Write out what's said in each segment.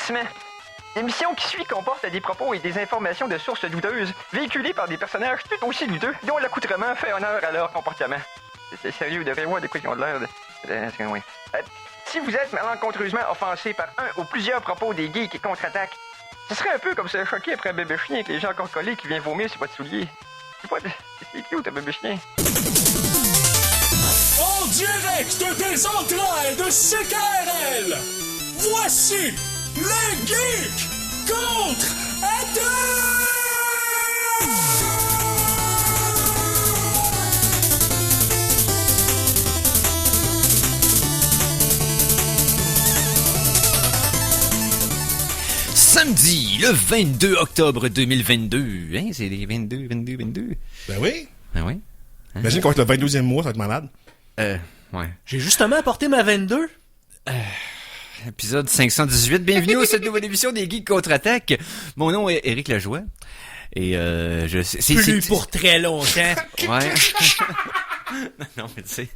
Divertissement. L'émission qui suit comporte des propos et des informations de sources douteuses, véhiculées par des personnages tout aussi douteux, dont l'accoutrement fait honneur à leur comportement. C'est sérieux, vous devrez voir de quoi ils ont de l'air de... si vous êtes malencontreusement offensé par un ou plusieurs propos des geeks et contre-attaques, ce serait un peu comme se choquer après un bébé chien avec les gens encore collés qui vient vomir sur votre soulier. C'est cute, un bébé chien. En direct des entrailles de CKRL, voici les geeks contre-attaque! Samedi, le 22 octobre 2022. Hein, c'est les 22. Ben oui. Ben oui. Hein? Imagine qu'on va être le 22e mois, ça va être malade. Ouais. J'ai justement apporté ma 22. Épisode 518. Bienvenue à cette nouvelle émission des Geeks contre-attaque. Mon nom est Éric Lajoie. Et je sais... Plus pour très longtemps. Ouais. Non, mais tu sais...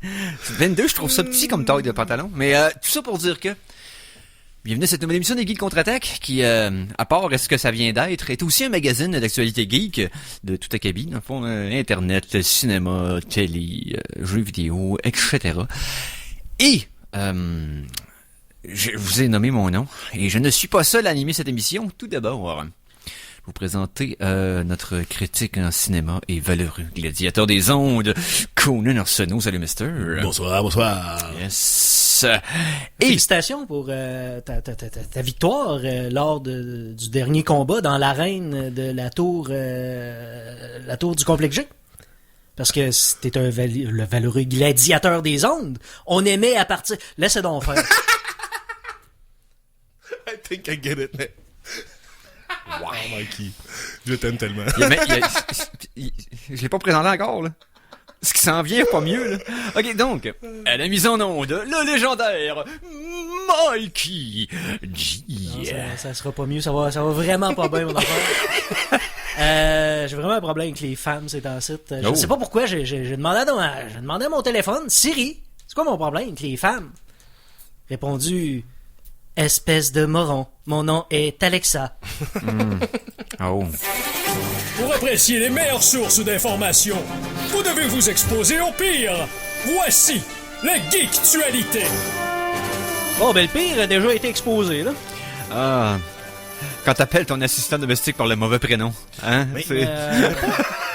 22, je trouve ça petit comme taille de pantalon. Mais tout ça pour dire que... Bienvenue à cette nouvelle émission des Geeks contre-attaque qui, à part est-ce que ça vient d'être, est aussi un magazine d'actualité geek de tout acabit, dans le fond, Internet, cinéma, télé, jeux vidéo, etc. Et, je vous ai nommé mon nom, et je ne suis pas seul à animer cette émission. Tout d'abord, je vais vous présenter notre critique en cinéma et valeureux gladiateur des ondes, Conan Arsenault. Salut, mister. Bonsoir. Yes. Et Félicitations pour ta victoire lors du dernier combat dans l'arène de la tour du complexe G. Parce que c'était le valeureux gladiateur des ondes. On aimait à partir... Laissez donc faire. I think I get it, man. Wow, Mikey. Je t'aime tellement. Je l'ai pas présenté encore, là. Ce qui s'en vient, pas mieux, là. Ok, donc, à la mise en onde, le légendaire Mikey G. Non, ça sera pas mieux, ça va vraiment pas bien, mon affaire. J'ai vraiment un problème avec les femmes, ces temps-ci. Je sais pas pourquoi, j'ai demandé à mon téléphone, Siri, c'est quoi mon problème avec les femmes? Répondu, espèce de moron, mon nom est Alexa. Oh. Pour apprécier les meilleures sources d'informations, vous devez vous exposer au pire. Voici la Geektualité. Bon, ben le pire a déjà été exposé, là. Ah. Quand t'appelles ton assistant domestique par le mauvais prénom, hein? Oui, Il y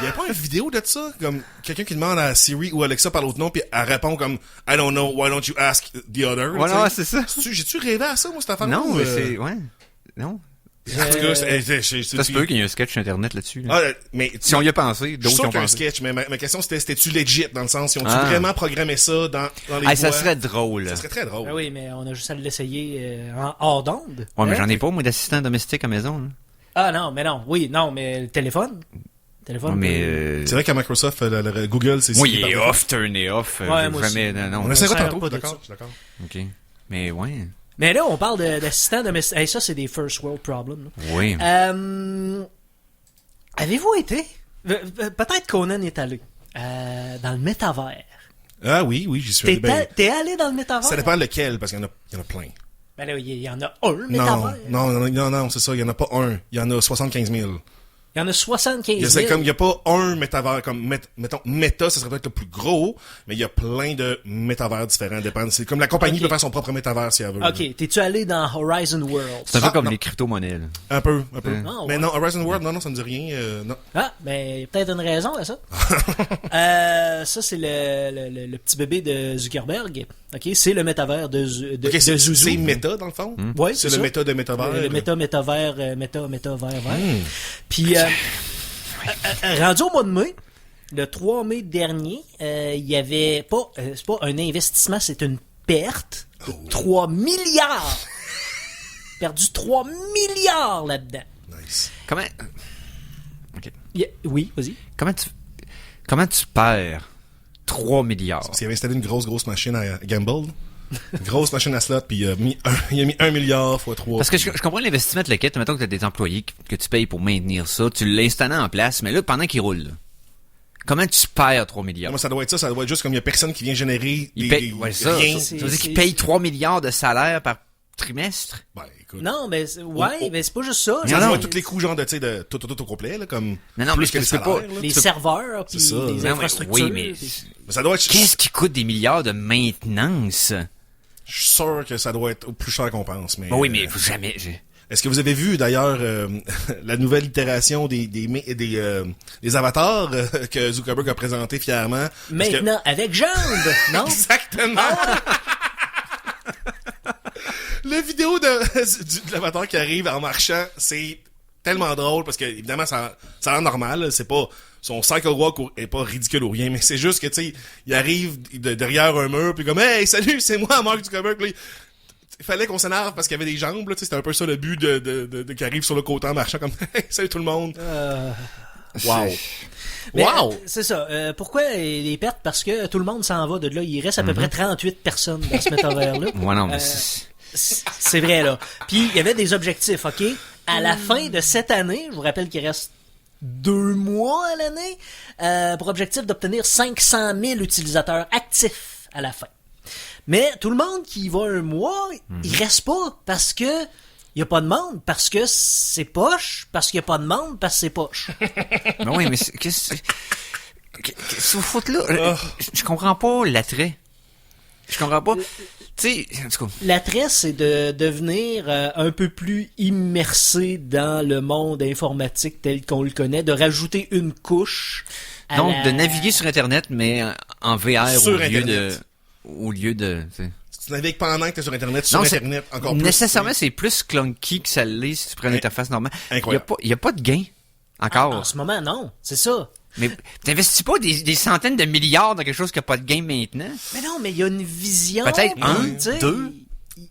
a pas une vidéo de ça? Comme quelqu'un qui demande à Siri ou Alexa par l'autre nom, puis elle répond comme I don't know, why don't you ask the other? Voilà, c'est ça. J'ai-tu rêvé à ça, moi, cette affaire? Non, mais c'est... Ouais. Non. En tout cas, Ça se peut qu'il y ait un sketch internet là-dessus. Là. Ah, mais Si on y a pensé, je suis d'autres y sûr ont qu'il y a un pensé. sketch, mais ma question c'était-tu legit, dans le sens, ils ont-tu vraiment programmé ça dans les Ah, ça voix? serait drôle. Ça serait très drôle. Ben oui, mais on a juste à l'essayer en hors d'onde. Ouais, mais Hein? j'en ai pas, moi, d'assistant domestique à maison. Là. Ah non, mais non. Oui, non, mais le téléphone. Ouais, mais... C'est vrai qu'à Microsoft, le Google, c'est... Moi, il est off, turné off. Ouais, moi jamais... Non, On essaiera sert tantôt, pas je de suis ça. d'accord. OK. Mais ouais. Mais là, on parle d'assistant domestique. Hey, ça, c'est des first world problems. Là. Oui. Avez-vous été... Peut-être Conan est allé dans le métavers. Ah oui, j'y suis allé. T'es allé dans le métavers? Ça dépend lequel, parce qu'il y en a plein. Ben là, il y en a un métavers. Non, c'est ça, il y en a pas un. Il y en a 75 000. Il y en a 75 000. C'est comme, il y a pas un métavers, comme, mettons, Meta, ça serait peut-être le plus gros, mais il y a plein de métavers différents, c'est comme la compagnie Ok. peut faire son propre métavers si elle veut. Ok, t'es-tu allé dans Horizon World? C'est un peu comme non. les crypto-monnaies. Là. Un peu. Ah, Mais ouais. non, Horizon World, non, ça me dit rien, non. Ah, ben, il y a peut-être une raison à ça. Ça, c'est le petit bébé de Zuckerberg. Ok, c'est le métavers de Ok, c'est Zuzu. Méta, dans le fond? Ouais, C'est c'est le ça. méta de métavers. Le métavers, vert. Puis, rendu au mois de mai, le 3 mai dernier, il y avait pas, c'est pas un investissement, c'est une perte de 3 milliards. Perdu 3 milliards là-dedans. Nice. Comment... OK. Oui, vas-y. Comment tu perds 3 milliards? Parce qu'il avait installé une grosse machine à gamble. Une grosse machine à slot, puis il a mis 1 milliard x 3. Parce que je comprends l'investissement de la quête. Mettons que tu as des employés que tu payes pour maintenir ça. Tu l'installes en place, mais là, pendant qu'il roule, là, comment tu perds 3 milliards? Moi, ça doit être juste comme il y a personne qui vient générer Il des paye, ouais, ça. rien. Ça veut dire qu'il paye 3 milliards de salaire trimestre. Ben, écoute. Non, mais mais c'est pas juste ça. Ça Non, doit non. tous les coûts, genre, de, tu sais, de tout au complet, là, comme. Non, plus mais que les tu peux salaires, pas- là. Les serveurs, puis C'est ça. les Non, mais infrastructures. oui, mais puis- Mais ça doit être. qu'est-ce qui coûte des milliards de maintenance? Je suis sûr que ça doit être plus cher qu'on pense, mais. Bon, oui, mais jamais. Est-ce que vous avez vu d'ailleurs la nouvelle itération des avatars que Zuckerberg a présenté fièrement? Parce que- Maintenant, avec jambes, non? Exactement. La vidéo de l'avatar qui arrive en marchant, c'est tellement drôle parce que évidemment ça a l'air normal, là, c'est pas son cycle walk est pas ridicule ou rien, mais c'est juste que tu sais, il arrive derrière un mur puis comme hey salut c'est moi Mark Zuckerberg. Puis là, il fallait qu'on s'énerve parce qu'il y avait des jambes là, tu sais, c'était un peu ça le but de qui arrive sur le côté en marchant comme hey, salut tout le monde. Wow. Mais, Wow. c'est ça. Pourquoi les pertes? Parce que tout le monde s'en va de là. Il reste à peu près 38 personnes dans ce métavers-là. Ouais, non, mais C'est vrai, là. Puis, il y avait des objectifs, OK? À la fin de cette année, je vous rappelle qu'il reste 2 mois à l'année, pour objectif d'obtenir 500 000 utilisateurs actifs à la fin. Mais tout le monde qui y va un mois, il reste pas parce que il y a pas de monde, parce que c'est poche, parce qu'il y a pas de monde, parce que c'est poche. non, oui, mais qu'est-ce que vous faites là? Je comprends pas l'attrait. Je comprends pas. Tu sais, en tout cas. L'attrait, c'est de devenir un peu plus immersé dans le monde informatique tel qu'on le connaît, de rajouter une couche. Donc, de naviguer sur Internet, mais en VR Sur Internet. Tu sais. Tu navigues pendant que t'es sur Internet, sur Non, Internet, encore plus. nécessairement, c'est plus clunky que ça l'est si tu prends l'interface normale. Incroyable. Il y a pas de gain. Encore. En ce moment, non. C'est ça. Mais t'investis pas des centaines de milliards dans quelque chose qui a pas de gain maintenant. Mais non, mais il y a une vision. Peut-être puis, un, tu sais, deux.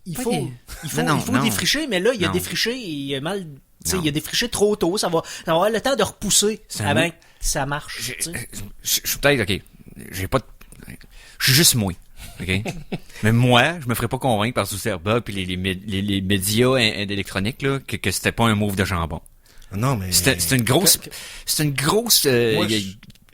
Il Pas faut, des- il faut, Non, il faut non. défricher, mais là, il y a Non. défriché, il a mal, tu sais, Non. il a défriché trop tôt. Ça va avoir le temps de repousser C'est un avant mot. que ça marche. Je tu sais. suis peut-être, ok. J'ai pas de... Je suis juste moi. OK? Mais moi, je me ferais pas convaincre par Zuckerberg puis les médias électroniques, là, que c'était pas un move de jambon. Non, mais. C'est une grosse, Moi,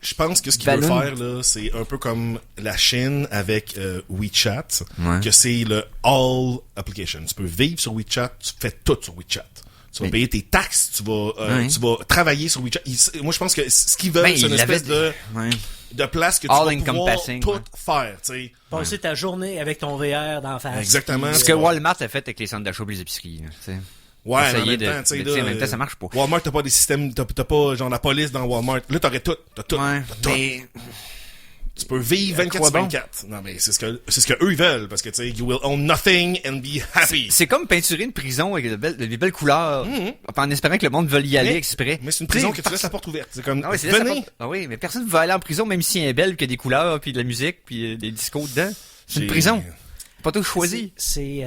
je pense que ce qu'il veut Ballon. faire, là, c'est un peu comme la Chine avec WeChat, Ouais. que c'est le all application. Tu peux vivre sur WeChat, tu fais tout sur WeChat. Tu vas Mais- payer tes taxes, tu vas, Ouais. tu vas travailler sur WeChat. Moi, je pense que ce qu'ils veulent, Ben, c'est une il espèce l'avait- de, Ouais. de place que tu All vas pouvoir encompassing, tout ouais. faire, tu sais. Passer ta journée avec ton VR d'en face. Exactement. Ce que Walmart a fait avec les centres d'achat et les épiceries, là, tu sais. Ouais, mais en Essayer même de- temps, tu sais, mais tu sais, là, en même temps, ça marche pas. Walmart, t'as pas des systèmes, t'as pas, genre, la police dans Walmart. Là, t'aurais tout, t'as tout, Ouais, t'as tout. mais... Tu peux vivre À 24 quoi sur bon? 24. Non, mais c'est ce que eux ils veulent, parce que, tu sais, you will own nothing and be happy. C'est comme peinturer une prison avec des belles couleurs, en espérant que le monde veuille y aller exprès. Mais c'est une prison Tu sais, que tu laisses la porte ouverte. C'est comme, Ah oui, c'est là, ça venez. porte- Ah oui, mais personne ne veut aller en prison, même si elle est belle, qu'il y a des couleurs, puis de la musique, puis des discos dedans. C'est une J'ai- prison. Pas tout choisi. C'est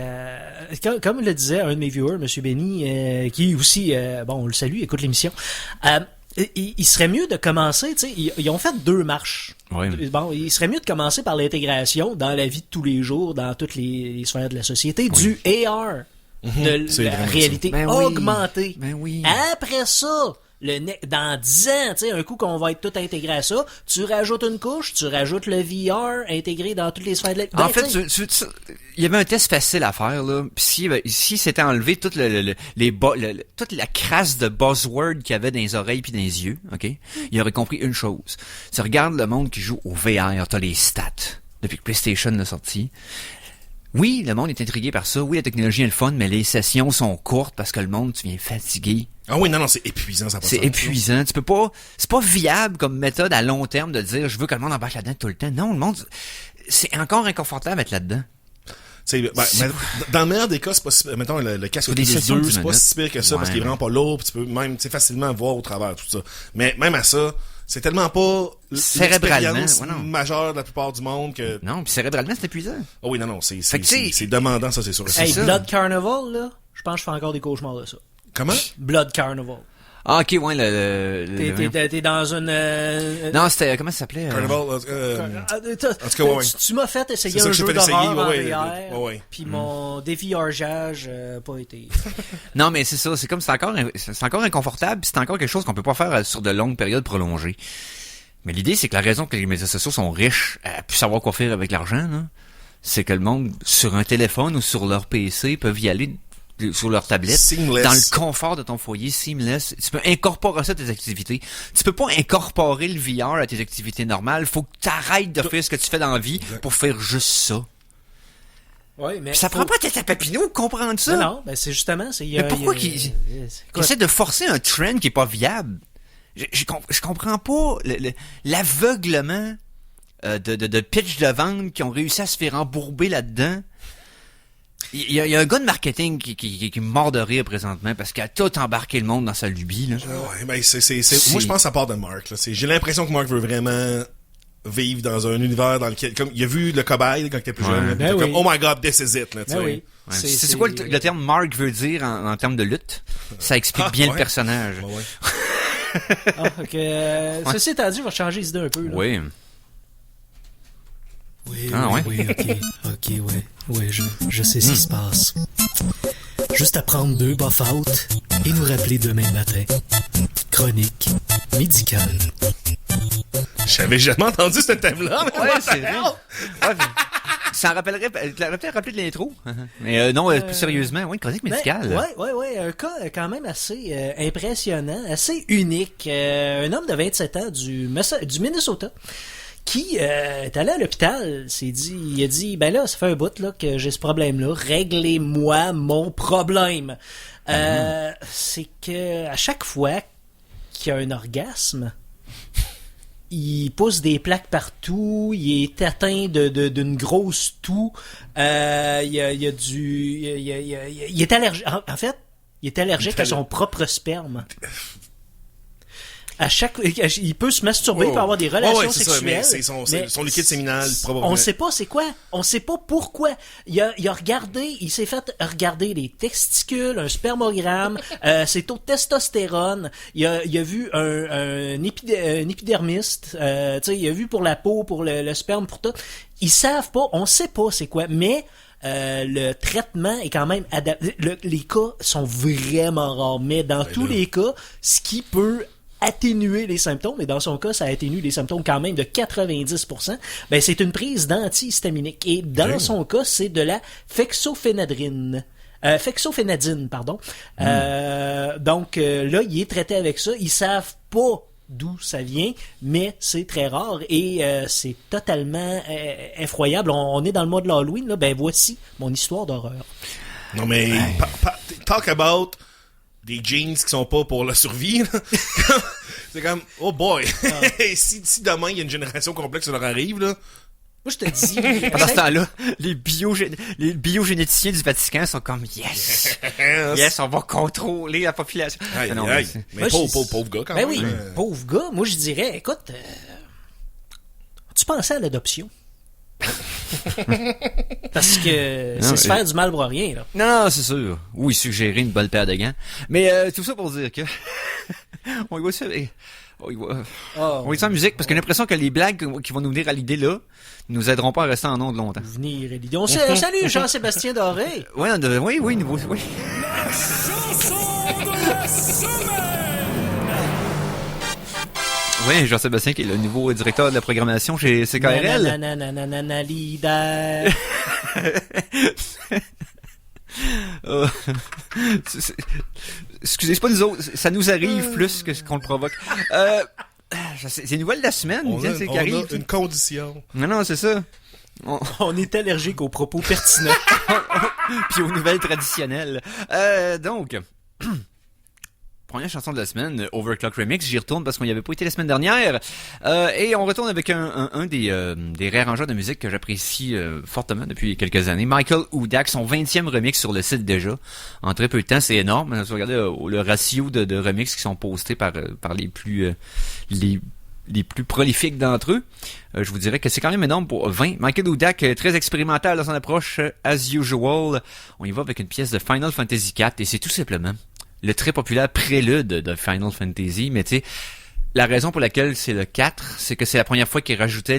comme le disait un de mes viewers, Monsieur Benny, qui aussi, bon, on le salue, écoute l'émission. Il serait mieux de commencer, tu sais, ils ont fait 2 marches. Oui. Bon, il serait mieux de commencer par l'intégration dans la vie de tous les jours, dans toutes les sphères de la société, du AR, de C'est la vraiment réalité ça. Ben oui. augmentée. Ben oui. Après ça, dans 10 ans, tu sais, un coup qu'on va être tout intégré à ça, tu rajoutes une couche, tu rajoutes le VR intégré dans toutes les sphères de la... En Ben, fait, tu sais, il y avait un test facile à faire, là. Puis si c'était enlevé toute toute la crasse de buzzword qu'il y avait dans les oreilles puis dans les yeux, OK? Il aurait compris une chose. Tu regardes le monde qui joue au VR, t'as les stats. Depuis que PlayStation l'a sorti. Oui, le monde est intrigué par ça. Oui, la technologie est le fun, mais les sessions sont courtes parce que le monde, tu viens fatigué. Ah oui, non, c'est épuisant, ça a pas de C'est sens. épuisant. Tu peux pas, c'est pas viable comme méthode à long terme de dire je veux que le monde embarque là-dedans tout le temps. Non, le monde, c'est encore inconfortable d'être là-dedans. C'est, mais dans le meilleur des cas, c'est pas si, mettons, le casque Faut des Oculus sessions 2, de c'est pas minutes. si pire que ça, parce Ouais, qu'il est vraiment pas lourd, pis tu peux même, tu sais, facilement voir au travers, tout ça. Mais même à ça, c'est tellement pas Cérébralement, l'expérience ouais, non. majeure de la plupart du monde que, Non, puis cérébralement, c'est épuisant. oh oui, non, c'est Fait que tu sais- c'est demandant, ça, c'est sûr. Hey, ça. Blood Carnival, là, je pense que je fais encore des cauchemars de ça. Comment? Blood Carnival. Ah, ok, ouais, T'es dans une... Non, c'était, comment ça s'appelait? Carnival, tout cas, ouais. Tu m'as fait essayer C'est ça un que je jeu t'ai fait d'horreur essayer, en ouais, VR, ouais. puis mon déviargeage pas été... Non, mais c'est ça, c'est comme, c'est encore inconfortable, puis c'est encore quelque chose qu'on peut pas faire sur de longues périodes prolongées. Mais l'idée, c'est que la raison que les médias sociaux sont riches, à plus savoir quoi faire avec l'argent, là, c'est que le monde, sur un téléphone ou sur leur PC, peuvent y aller sur leur tablette, Seamless. dans le confort de ton foyer, seamless. Tu peux incorporer ça à tes activités. Tu peux pas incorporer le VR à tes activités normales. Faut que t'arrêtes de faire ce que tu fais dans la vie pour faire juste ça. Ouais, mais Puis ça prend pas tête à Papineau de comprendre ça. Non, ben c'est justement... Mais pourquoi qu'ils essaient de forcer un trend qui est pas viable? Je comprends pas l'aveuglement de pitch de vente qui ont réussi à se faire embourber là-dedans. Il y a un gars de marketing qui est mort de rire présentement parce qu'il a tout embarqué le monde dans sa lubie, là. Ouais, ben moi je pense que ça part de Mark, là. J'ai l'impression que Mark veut vraiment vivre dans un univers dans lequel, comme il a vu le cobaye quand il était plus jeune, là, Ben comme, oui. oh my god, this is it, là, tu Ben sais. oui. Ouais. C'est quoi le terme Mark veut dire en termes de lutte? Ça explique bien ouais. le personnage. Ouais, ouais. Ah, ok. Ceci étant dit, je vais changer d'idée un peu. Là. Oui. Oui, Ah, oui, ouais? oui, ok, ouais, je sais ce qui se passe. Juste à prendre 2 buff-out et nous rappeler demain matin. Chronique médicale. J'avais jamais entendu ce thème-là, mais Ouais, what the c'est vrai. hell? Ouais, ça rappellerait, tu l'aurais peut-être rappelé de l'intro. Mais non, plus sérieusement, oui, chronique médicale. Ouais, un cas quand même assez impressionnant, assez unique. Un homme de 27 ans du Minnesota qui est allé à l'hôpital, il a dit, ben là, ça fait un bout là que j'ai ce problème-là, réglez-moi mon problème. C'est que à chaque fois qu'il y a un orgasme, il pousse des plaques partout, il est atteint d'une grosse toux, il est allergique. En fait, il est allergique à son propre sperme. Il peut se masturber pour avoir des relations sexuelles. C'est son liquide séminal, probablement. On sait pas c'est quoi. On sait pas pourquoi. Il s'est fait regarder les testicules, un spermogramme, ses taux de testostérone. Il a vu un épidermiste. Il a vu pour la peau, pour le sperme, pour tout. Ils savent pas. On sait pas c'est quoi. Mais le traitement est quand même adapté. Les cas sont vraiment rares. Mais dans tous les cas, ce qui peut atténuer les symptômes, et dans son cas, ça atténue les symptômes quand même de 90%, ben c'est une prise d'antihistaminique. Et dans son cas, c'est de la fexofénadine. Donc, là, il est traité avec ça. Ils savent pas d'où ça vient, mais c'est très rare et c'est totalement effroyable. On est dans le mois de l'Halloween, là. Ben voici mon histoire d'horreur. Non, mais, talk about des jeans qui sont pas pour la survie, là. C'est comme, oh boy. si demain il y a une génération complexe qui leur arrive, là. Moi, je te dis. Pendant ce temps-là, les biogénéticiens du Vatican sont comme, yes, on va contrôler la population. Aïe, Non, aïe. mais Mais Moi, pauvre gars, quand Ben même. oui, pauvre gars. Moi, je dirais, écoute, tu pensais à l'adoption? Parce que Non, c'est se faire du mal pour rien, là. Non, c'est sûr. Oui, suggérer une bonne paire de gants. Mais tout ça pour dire que on y va ça. On y va ça en musique parce que j'ai l'impression que les blagues qui vont nous venir à l'idée là nous aideront pas à rester en ondes longtemps. Venir à l'idée. Salut Jean-Sébastien Doré. Oui, nouveau. Oui. Oui, Jean-Sébastien qui est le nouveau directeur de la programmation chez CKRL. Nananana, leader. Excusez, c'est pas nous autres, ça nous arrive plus que ce qu'on le provoque. C'est une nouvelle de la semaine, On a arrive. une condition. Non, c'est ça. On est allergique aux propos pertinents. Puis aux nouvelles traditionnelles. Donc, première chanson de la semaine, Overclock Remix. J'y retourne parce qu'on n'y avait pas été la semaine dernière. Et on retourne avec un des réarrangeurs de musique que j'apprécie fortement depuis quelques années. Michael Hudak, son 20e remix sur le site déjà. En très peu de temps, c'est énorme. Si vous regardez le ratio de remix qui sont postés par les plus prolifiques d'entre eux, je vous dirais que c'est quand même énorme pour 20. Michael Hudak, très expérimental dans son approche, as usual. On y va avec une pièce de Final Fantasy IV et c'est tout simplement le très populaire prélude de Final Fantasy, mais tu sais, la raison pour laquelle c'est le 4, c'est que c'est la première fois qu'ils rajoutaient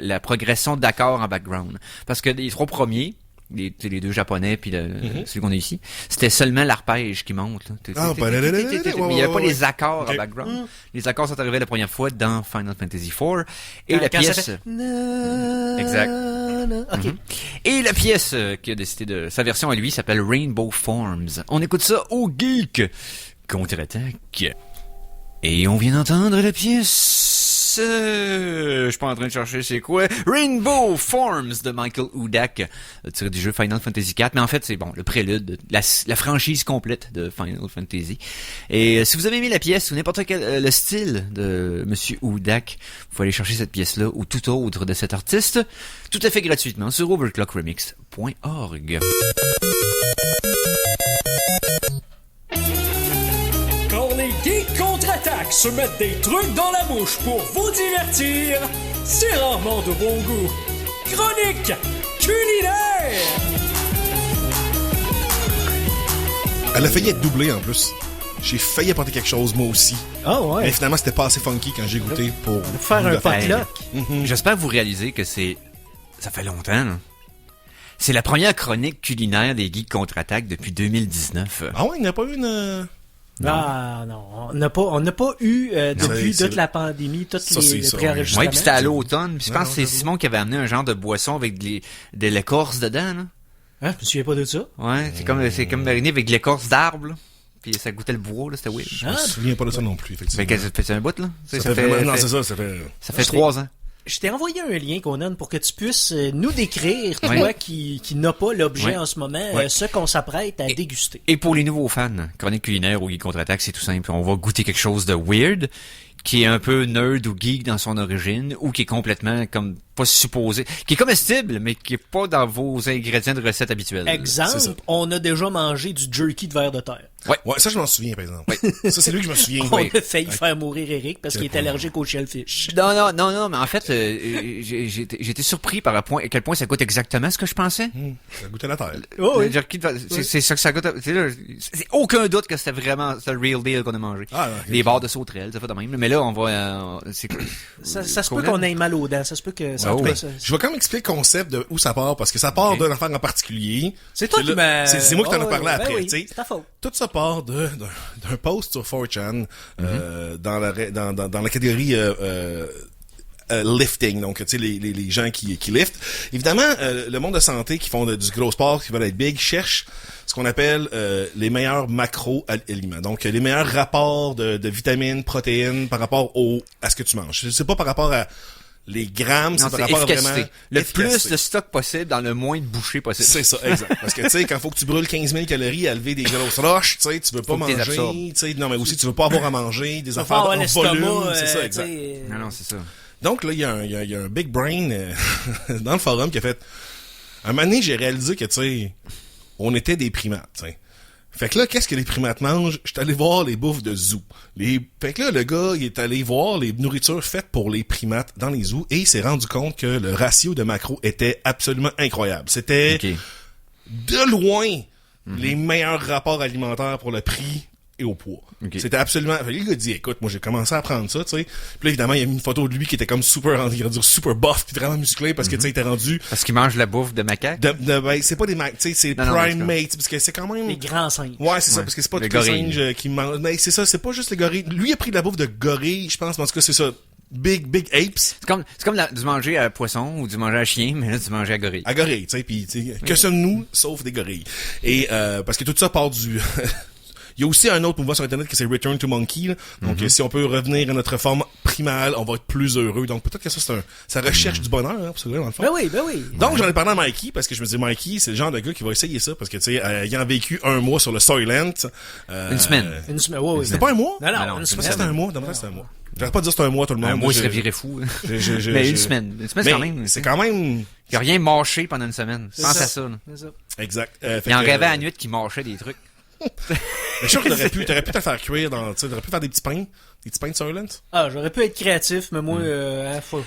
la progression d'accords en background. Parce que les 3 premiers, les deux japonais puis celui qu'on a ici, c'était seulement l'arpège qui monte. Là. Mais il n'y avait pas les accords en background. Les accords sont arrivés la première fois dans Final Fantasy IV. Et la pièce... Exact. Ok. Et la pièce qui a décidé de... Sa version à lui s'appelle Rainbow Forms. On écoute ça au Geek Contre-Attaque. Et on vient d'entendre la pièce... je suis pas en train de chercher c'est quoi. Rainbow Forms de Michael Hudak, tiré du jeu Final Fantasy IV. Mais en fait, c'est bon, le prélude, la franchise complète de Final Fantasy. Et si vous avez aimé la pièce ou n'importe quel le style de Monsieur Hudak, vous pouvez aller chercher cette pièce-là ou tout autre de cet artiste, tout à fait gratuitement sur overclockremix.org. Quand les geeks contre-attaquent se mettent des trucs dans la bouche pour vous divertir, c'est rarement de bon goût. Chronique culinaire! Elle a failli être doublée en plus. J'ai failli apporter quelque chose moi aussi. Ah ouais. Mais finalement, c'était pas assez funky quand j'ai goûté pour Faire un potluck. J'espère que vous réalisez que ça fait longtemps, là. C'est la première chronique culinaire des Geeks Contre-Attaque depuis 2019. Ah ouais, il n'y a pas eu une... Ah non, on n'a pas eu depuis toute la pandémie, toutes les préenregistrements. Oui, puis c'était à l'automne. Puis je pense que c'est j'avoue. Simon qui avait amené un genre de boisson avec de l'écorce dedans, là. Hein, je me souviens pas de ça. Ouais, c'est comme mariné avec de l'écorce d'arbre, là. Puis ça goûtait le bois, là, c'était weird. Je me souviens pas de ça non plus, effectivement. Mais ça fait un bout, là. Ça fait vraiment... Non, c'est ça, ça fait... Ça fait 3 ans. Je t'ai envoyé un lien, Conan, pour que tu puisses nous décrire, Ouais. toi qui n'a pas l'objet Ouais. en ce moment, Ouais. ce qu'on s'apprête à déguster. Et pour les nouveaux fans, chronique culinaire ou Geek Contre-Attaque, c'est tout simple. On va goûter quelque chose de weird, qui est un peu nerd ou geek dans son origine, ou qui est complètement comme pas supposé, qui est comestible, mais qui est pas dans vos ingrédients de recettes habituelles. C'est ça. Exemple, on a déjà mangé du jerky de verre de terre. Ouais, ça, je m'en souviens, par exemple. Ça, c'est lui que je me souviens. On a failli faire mourir Eric parce qu'il est allergique au shellfish. Non, mais en fait, j'étais surpris par à quel point ça goûte exactement ce que je pensais. Ça goûtait la terre. Oh, oui. Le jerky c'est ça que ça goûte. C'est aucun doute que c'était vraiment le real deal qu'on a mangé. Ah, ok. Les barres de sauterelles, ça fait de même. Mais là, on va... Ça se peut qu'on ait mal aux dents, ça se peut que... Ah en tout oui. cas, ça- Je vais quand même expliquer le concept de où ça part, parce que ça part d'un affaire en particulier. C'est toi qui m'as... C'est moi qui t'en ai Oh, parlé ben après, oui, tu sais. c'est ta faute. Tout ça part d'un post sur 4chan, dans la catégorie lifting, donc tu sais les gens qui liftent. Évidemment, le monde de santé qui font du gros sport, qui veulent être big, cherche ce qu'on appelle les meilleurs macro-aliments. Donc les meilleurs rapports de vitamines, protéines par rapport à ce que tu manges. C'est pas par rapport à les grammes, Non, c'est par c'est rapport à efficacité. vraiment Le efficacité. plus de stock possible dans le moins de bouchées possible. C'est ça, exact. Parce que, tu sais, quand faut que tu brûles 15 000 calories à lever des grosses roches, tu sais, tu veux pas Faut que t'es manger, absorbes. tu sais, non, mais aussi, tu veux pas avoir à manger, des Faut affaires avoir en l'estomac, volume, c'est ça, tu exact. sais, Non, c'est ça. Donc, là, il y a un big brain dans le forum qui a fait, un moment donné, j'ai réalisé que, tu sais, on était des primates, tu sais. Fait que là, qu'est-ce que les primates mangent? Je suis allé voir les bouffes de zoo. Fait que là, le gars, il est allé voir les nourritures faites pour les primates dans les zoos et il s'est rendu compte que le ratio de macros était absolument incroyable. C'était OK. de loin les meilleurs rapports alimentaires pour le prix et au poids. Ok. C'était absolument... Fait que le gars dit, écoute, moi j'ai commencé à prendre ça, tu sais. Puis là, évidemment, il y a mis une photo de lui qui était comme super buff puis vraiment musclé parce que, tu sais, il était rendu... Parce qu'ils mangent la bouffe de macaque. Ben, c'est pas des macs, tu sais, c'est Non, primates, parce que c'est quand même... les grands singes. Ouais, c'est ça, Ouais. parce que c'est pas Les tous les gorilles. singes qui mangent... Mais c'est ça, c'est pas juste les gorilles. Lui, il a pris de la bouffe de gorilles, je pense, mais en tout cas, c'est ça. Big apes. C'est comme du manger à poisson ou du manger à chien, mais là, du manger à gorille. À gorilles, tu sais, puis que sommes-nous, sauf des gorilles. Et parce que tout ça part du... Il y a aussi un autre mouvement sur Internet qui c'est Return to Monkey. Là. Donc, si on peut revenir à notre forme primale, on va être plus heureux. Donc, peut-être que ça recherche du bonheur, hein, pour ce gars dans le fond. Ben oui. Donc, j'en ai parlé à Mikey, parce que je me dis, Mikey, c'est le genre de gars qui va essayer ça, parce que, tu sais, ayant vécu un mois sur le Soylent... Une semaine. Une semaine, oui. C'était pas un mois? Non, non, une Je pense semaine. que c'était un mois. D'après, c'était un mois. J'arrête pas de dire c'est un mois, tout le monde. Un mois, il Je- serait viré fou. je- Mais je- une semaine. Une semaine, Mais quand même. c'est quand même... Il n'y a rien mâché pendant une semaine. Pense ça. à ça, là. C'est ça. Exact. Il en rêvait à la nuit qu'il mâchait des trucs. Mais je suis sûr que t'aurais pu te faire cuire t'aurais pu faire des petits pains de Soylent. Ah, j'aurais pu être créatif, mais moi,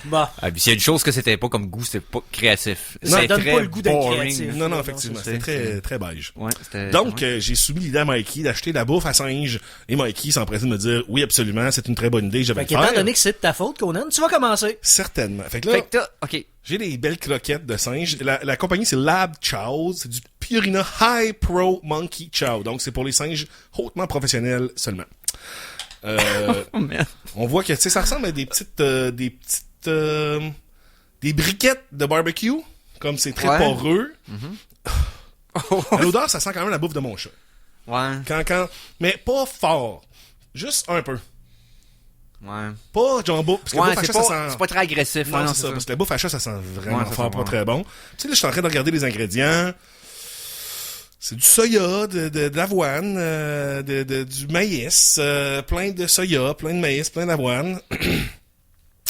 bah. Ah, puis s'il y a une chose que c'était pas comme goût, c'était pas créatif. Ça C'est donne très pas le goût d'être boring. créatif. Non, Non, effectivement, c'est c'était ça. très, très beige. Ouais, c'était... Donc, ouais. j'ai soumis l'idée à Mikey d'acheter de la bouffe à singe. Et Mikey s'est empressé de me dire, oui, absolument, c'est une très bonne idée, je vais Fait le qu'étant faire. donné que c'est de ta faute, Conan, tu vas commencer. Certainement. Fait que là, Fait que t'as... OK. j'ai des belles croquettes de singe. La compagnie, c'est Lab Chow. C'est du Purina High Pro Monkey Chow. Donc, c'est pour les singes hautement professionnels seulement. Oh, merde. On voit que, tu sais, ça ressemble à des briquettes de barbecue. Comme c'est très Ouais. poreux. À l'odeur, ça sent quand même la bouffe de mon chat. Ouais. Mais pas fort. Juste un peu. Ouais. Pas jumbo. Parce que la Ouais, bouffe à c'est chat, pas, ça sent... c'est pas très agressif. Non, hein, c'est ça. Parce que la bouffe à chat, ça sent vraiment Ouais, ça fort, sent pas bon. très bon. Tu sais, là, je suis en train de regarder les ingrédients. C'est du soya, de l'avoine, du maïs, plein de soya, plein de maïs, plein d'avoine. Puis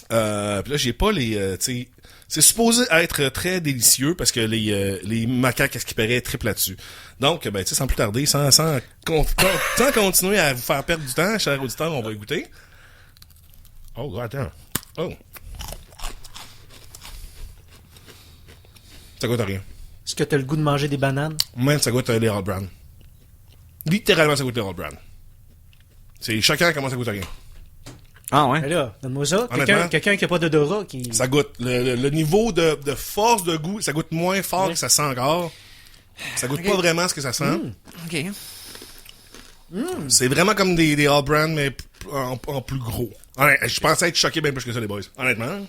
là, j'ai pas les... tu sais, c'est supposé être très délicieux parce que les macaques, à ce qui paraît, triplent là-dessus. Donc, ben, tu sais, sans plus tarder, sans continuer à vous faire perdre du temps, chers auditeurs, on va y goûter. Oh, attends. Oh. Ça goûte à rien. Est-ce que t'as le goût de manger des bananes? Même ça goûte les All Brand. Littéralement, ça goûte les All Brand. C'est choquant comment ça goûte à rien. Ah ouais? Mais là, donne-moi ça. Honnêtement. Quelqu'un qui a pas d'odorat qui... Ça goûte. Le niveau de force de goût, ça goûte moins fort que ça sent encore. Ça goûte pas vraiment ce que ça sent. OK. C'est vraiment comme des All Brand, mais en plus gros. Honnêtement, je pensais être choqué bien plus que ça, les boys. Honnêtement.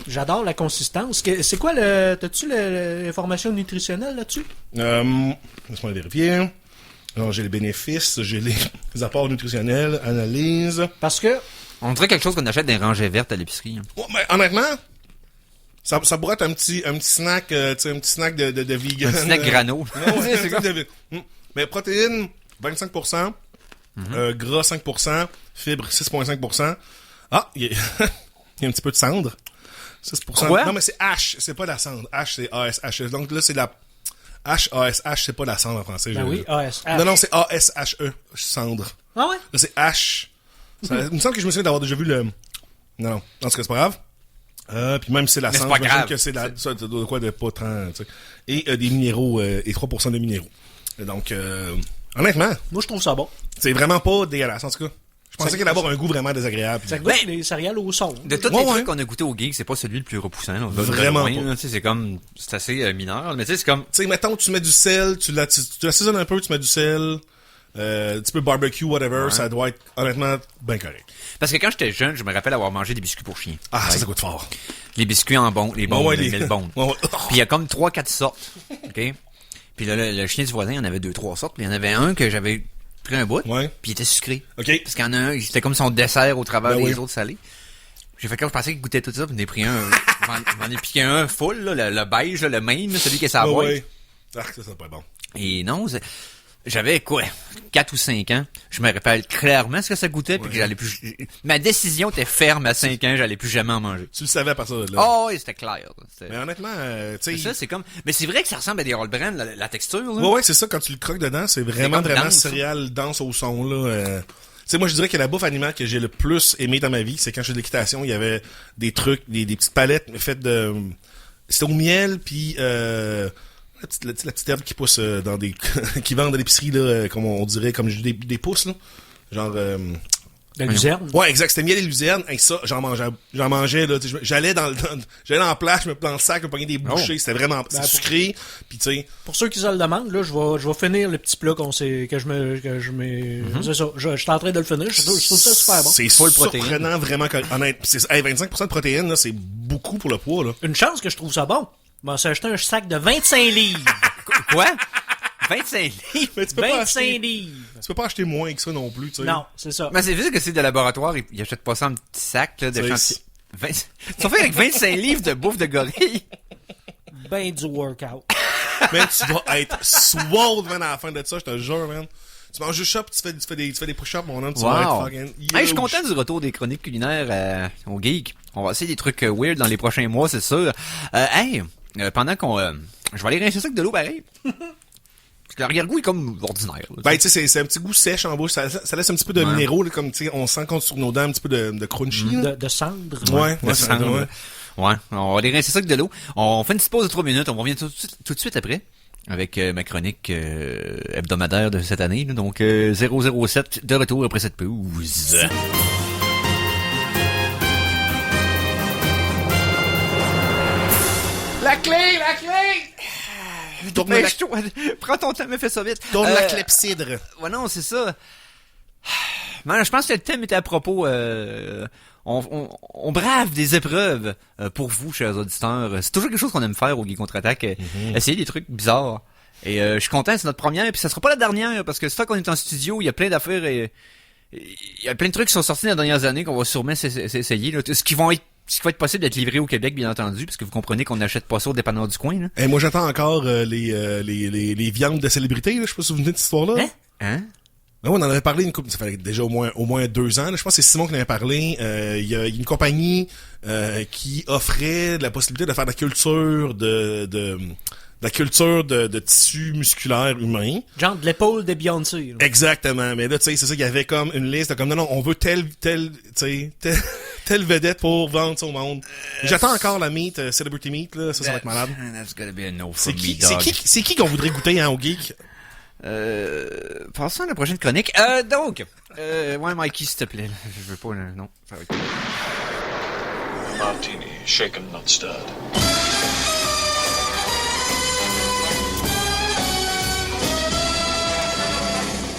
J'adore la consistance. C'est quoi le... T'as-tu l'information nutritionnelle là-dessus? Laisse-moi vérifier. Alors, j'ai les bénéfices, j'ai les apports nutritionnels, analyse. Parce que... On dirait quelque chose qu'on achète dans les rangées vertes à l'épicerie. Hein. Oh, mais honnêtement, ça pourrait être un petit snack, tu sais, un petit snack de vegan. Un snack grano. Ouais, c'est ça. Mais protéines, 25%. Gras, 5%. Fibres, 6,5%. Ah, il y a un petit peu de cendre. 6%. Quoi? Non, mais c'est H, c'est pas la cendre. H, c'est ASH. Donc là, c'est la... H-A-S-H, c'est pas la cendre en français. Ben oui, ASH. Non, c'est A-S-H-E, cendre. Ah ouais? Là, c'est H. Il me semble que je me souviens d'avoir déjà vu le... Non, en tout cas, c'est pas grave. Puis même si c'est la Mais c'est cendre, pas j'imagine grave. que c'est ça de quoi de pas tant, tu sais. Et des minéraux, et 3% de minéraux. Donc, honnêtement, Moi, je trouve ça bon. c'est vraiment pas dégueulasse, en tout cas. Je pensais qu'il allait avoir un goût vraiment désagréable. Ça goûte les céréales au son. De tous Ouais, les ouais. trucs qu'on a goûté au geek, c'est pas celui le plus repoussant. Là. Vraiment Loin, pas. là, tu sais, c'est comme... C'est assez mineur. Mais tu sais, c'est comme... Tu sais, mettons, tu mets du sel, tu l'assaisonnes un peu, tu mets du sel, un petit peu barbecue, whatever, ça doit être, honnêtement, bien correct. Parce que quand j'étais jeune, je me rappelle avoir mangé des biscuits pour chiens. Ah, ça goûte fort. Les biscuits en bon, les bons, Ouais, les les- mille bons. Ouais, ouais. Puis il y a comme 3-4 sortes. OK? Puis là, le chien du voisin, il y en avait 2-3 sortes. Puis il y en avait un que j'avais pris un bout. Ouais. Puis il était sucré. OK. Parce qu'il y en a un, c'était comme son dessert au travers Ben des oui. autres salés. J'ai fait comme je pensais qu'il goûtait tout ça, puis j'en ai pris un. J'en ai piqué un full, là, le beige, là, le même, là, celui qui est sa Ouais, boîte. ouais. Ah, ça, c'est pas bon. Et non, j'avais quoi, 4 ou 5 ans. Je me rappelle clairement ce que ça goûtait, puis que j'allais plus. Ma décision était ferme à 5 ans, j'allais plus jamais en manger. Tu le savais à partir de là. Oh, oui, c'était clair. C'était- Mais honnêtement, tu Ça, sais... c'est comme. Mais c'est vrai que ça ressemble à des All Brand, la texture, là. Ouais, c'est ça, quand tu le croques dedans, c'est vraiment, comme vraiment dense, céréales dense au son, là. Tu sais, moi, je dirais que la bouffe animale que j'ai le plus aimé dans ma vie, c'est quand je faisais de l'équitation, il y avait des trucs, des petites palettes faites de... C'était au miel, puis la petite herbe qui pousse dans des... qui vendent à l'épicerie, là, comme on dirait, comme des pousses, là. Genre... De la luzerne. Ouais, exact, c'était miel et luzerne. Et ça, j'en mangeais, là. Tu sais, j'allais dans la plage, je me dans le sac, je me pognais des bouchées. C'était vraiment sucré. Puis, tu sais... Pour ceux qui se le demandent, là, je vais finir le petit plat c'est ça. Je suis en train de le finir. Je trouve ça super bon. C'est Full protéine. surprenant, vraiment honnête. 25% de protéines, là, c'est beaucoup pour le poids, là. Une chance que je trouve ça bon. Je m'en suis acheté un sac de 25 livres. Quoi? 25 livres? Mais tu peux pas 25 acheter, livres. tu peux pas acheter moins que ça non plus, tu sais. Non, c'est ça. Mais c'est juste que c'est de laboratoire, ils achètent pas ça en petit sac, là, de C'est- chantier. Tu vas faire avec 25 livres de bouffe de gorille. Ben du workout. Man, tu vas être swole, man, à la fin de ça, je te jure, man. Tu manges juste ça, puis tu fais des push-ups, mon homme, tu vas être fucking huge. Hey, je suis content du retour des chroniques culinaires au Geek. On va essayer des trucs weird dans les prochains mois, c'est sûr. Pendant qu'on... je vais aller rincer ça avec de l'eau pareil. L'arrière-goût est comme ordinaire. Là, Ben, tu sais, c'est un petit goût sèche en bouche. Ça laisse un petit peu de minéraux, là, comme, tu sais, on sent qu'on sur nos dents un petit peu de crunchy. là. De cendre. Ouais, de ça cendre. ouais. Ouais, on va aller rincer ça avec de l'eau. On fait une petite pause de 3 minutes. On revient tout de suite après avec ma chronique hebdomadaire de cette année. Là, donc 007 de retour après cette pause. La clé! Dépêche-toi. Prends ton temps, mais fais ça vite. Tourne la clepsydre. Ouais, non, c'est ça. Man, je pense que le thème était à propos. On brave des épreuves pour vous, chers auditeurs. C'est toujours quelque chose qu'on aime faire au Geek Contre-Attaque. Essayer des trucs bizarres. Et je suis content, c'est notre première. Puis ça sera pas la dernière, parce que c'est ça qu'on est en studio. Il y a plein d'affaires et il y a plein de trucs qui sont sortis dans les dernières années qu'on va sûrement essayer. Là. Ce qui va être possible d'être livré au Québec, bien entendu, parce que vous comprenez qu'on n'achète pas ça au dépanneur du coin. Là. Et moi, j'attends encore les viandes de célébrité. Là. Je sais pas si vous venez de cette histoire-là. Hein? Ben, on en avait parlé une couple, ça fait déjà au moins 2 ans. Là. Je pense que c'est Simon qui en avait parlé. Il y a une compagnie qui offrait la possibilité de faire de la culture de tissu musculaire humain. Genre de l'épaule de Beyoncé. Là. Exactement. Mais là, tu sais, c'est ça qu'il y avait comme une liste de comme non, on veut telle vedette pour vendre ça au monde. J'attends encore la meat, Celebrity Meat, là. Ça va être malade. That's gonna be a no C'est for qui, me, c'est dog. qui, c'est qui qu'on voudrait goûter hein, au geek? Passons à la prochaine chronique. Donc, ouais, Mikey, s'il te plaît. Je veux pas, non. Ça va être... Martini, shaken, not stirred.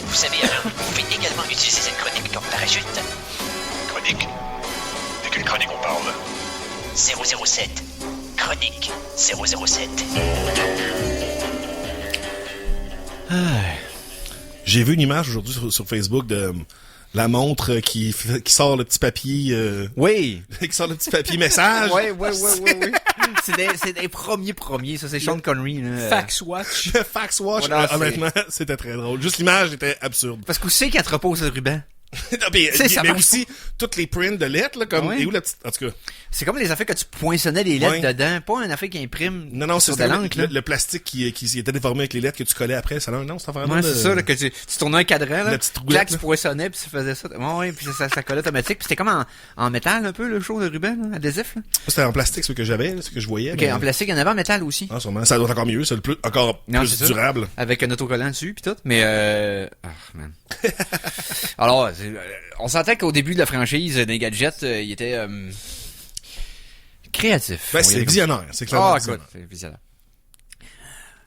Vous savez, Alain, vous pouvez également utiliser cette chronique comme parachute. Chronique? De quelle chronique on parle? 007. Chronique 007. J'ai vu une image aujourd'hui sur Facebook de la montre qui sort le petit papier Oui! qui sort le petit papier message. Ouais. C'est des premiers, ça, c'est Sean Connery, là. Fax Watch. Le fax watch, Voilà, honnêtement, c'était très drôle. Juste l'image était absurde. Parce qu'on sait qu'il entrepose le ruban. Non, mais Ça mais marche aussi toutes les prints de lettres là comme Ouais. et où la petite en tout cas. C'est comme les affaires que tu poinçonnais les lettres Ouais. dedans, pas une affaire qui imprime Non, sur de c'était l'encre, là. le plastique qui était déformé avec les lettres que tu collais après, ça non, c'était vraiment Ouais, c'est ça, là, que tu tournais un cadran, là. La petite roulette, Clac, tu là. poinçonnais, puis tu faisais ça. Ouais, puis ça collait automatique. Puis c'était comme en métal, un peu, le show de ruban, là, adhésif, là. C'était en plastique ce que j'avais, là, ce que je voyais. Ok, mais- en plastique, il y en avait en métal aussi. Ah, sûrement, ça doit être encore mieux, c'est encore Non, plus c'est ça. durable. Avec un autocollant dessus, puis tout. Mais, man. Alors, on sentait qu'au début de la franchise des gadgets, il était créatif. Ben, On y c'est allait comme visionnaire, c'est clairement Ah, visionnaire. écoute, c'est visionnaire.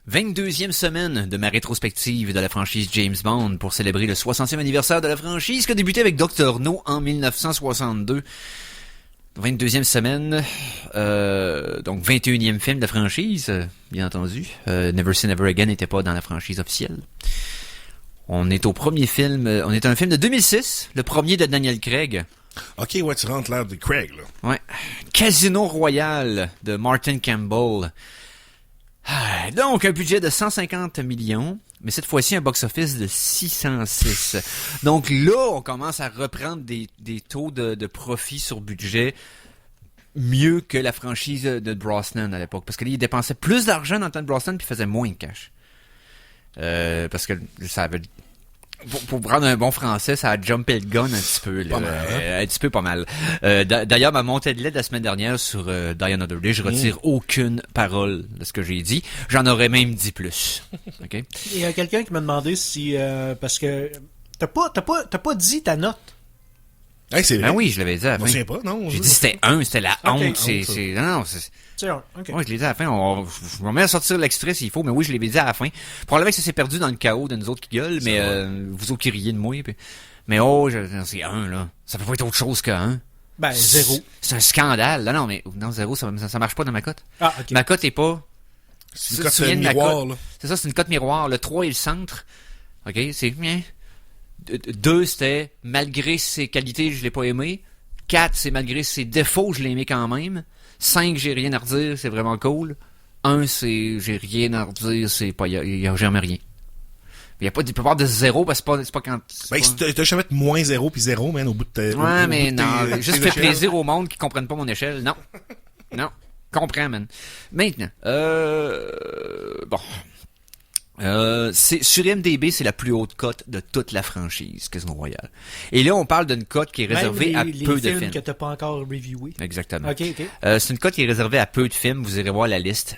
22e semaine de ma rétrospective de la franchise James Bond pour célébrer le 60e anniversaire de la franchise qui a débuté avec Dr. No en 1962. 22e semaine, donc 21e film de la franchise, bien entendu. Never Say Never Again n'était pas dans la franchise officielle. On est au premier film, on est à un film de 2006, le premier de Daniel Craig. Ok, ouais, tu rentres l'air de Craig, là. Ouais. Casino Royale de Martin Campbell. Ah, donc, un budget de 150 millions, mais cette fois-ci un box-office de 606. Donc là, on commence à reprendre des taux de profit sur budget mieux que la franchise de Brosnan à l'époque. Parce que là, il dépensait plus d'argent dans le temps de Brosnan puis il faisait moins de cash. Parce que ça avait... Pour prendre un bon français, ça a jumpé le gun un petit peu. Là. Pas mal, hein? Un petit peu pas mal. D'ailleurs, ma montée de lait de la semaine dernière sur Die Another Day, je retire aucune parole de ce que j'ai dit. J'en aurais même dit plus. OK? Il y a quelqu'un qui m'a demandé si... parce que t'as pas dit ta note. Hey, c'est vrai. Ben oui, je l'avais dit à la Je me fin. souviens pas, non. J'ai dit c'était 1, c'était la honte. honte, Non, c'est... C'est un, ok. Ouais, je l'ai dit à la fin. Je me remets à sortir l'extrait s'il faut, mais oui, je l'avais dit à la fin. Probablement que ça s'est perdu dans le chaos de nous autres qui gueulent, mais vous autres qui riez de moi. Puis... Mais c'est 1, là. Ça peut pas être autre chose que 1. Ben, 0. C'est un scandale. Non, mais non, 0, ça marche pas dans ma cote. Ah, ok. Ma cote est pas... C'est Ça, une tu te souviens cote de ma miroir, cote? là. C'est ça, c'est une cote miroir. Le 3 est le centre. OK, c'est... 2, c'était malgré ses qualités, je l'ai pas aimé. 4, c'est malgré ses défauts, je l'ai aimé quand même. 5, j'ai rien à redire, c'est vraiment cool. 1, c'est j'ai rien à redire, c'est pas, y a jamais rien. Il y a pas, il peut y avoir de 0 parce que c'est pas quand, Ben, si t'as jamais mettre moins 0 puis 0, man, au bout de ta... ouais, au mais bout de non, tes- juste tes fait échelles. plaisir au monde qui comprennent pas mon échelle. Non. Non. Comprends, man. Maintenant, bon. Sur IMDb, c'est la plus haute cote de toute la franchise Casino Royale. Et là, on parle d'une cote qui est réservée à peu de films que t'as pas encore reviewé. Exactement. OK. C'est une cote qui est réservée à peu de films. Vous irez voir la liste.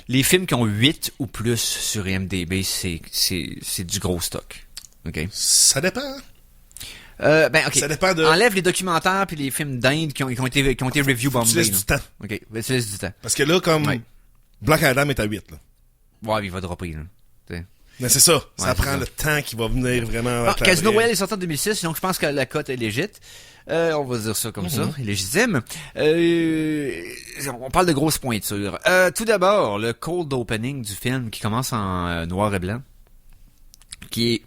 Les films qui ont 8 ou plus sur IMDb, c'est du gros stock. OK? Ça dépend. OK. Ça dépend de... Enlève les documentaires puis les films d'Inde qui ont été review bombés. Tu laisses du temps. OK. Ben, tu laisses du temps. Parce que là, comme Black Adam est à 8, là. Ouais, il va dropper, là. Mais c'est ça. Ça Ouais, prend le temps qui va venir vraiment... Casino Royale est sorti en 2006, donc je pense que la cote est légite. On va dire ça comme ça, légitime. On parle de grosses pointures. Tout d'abord, le cold opening du film qui commence en noir et blanc, qui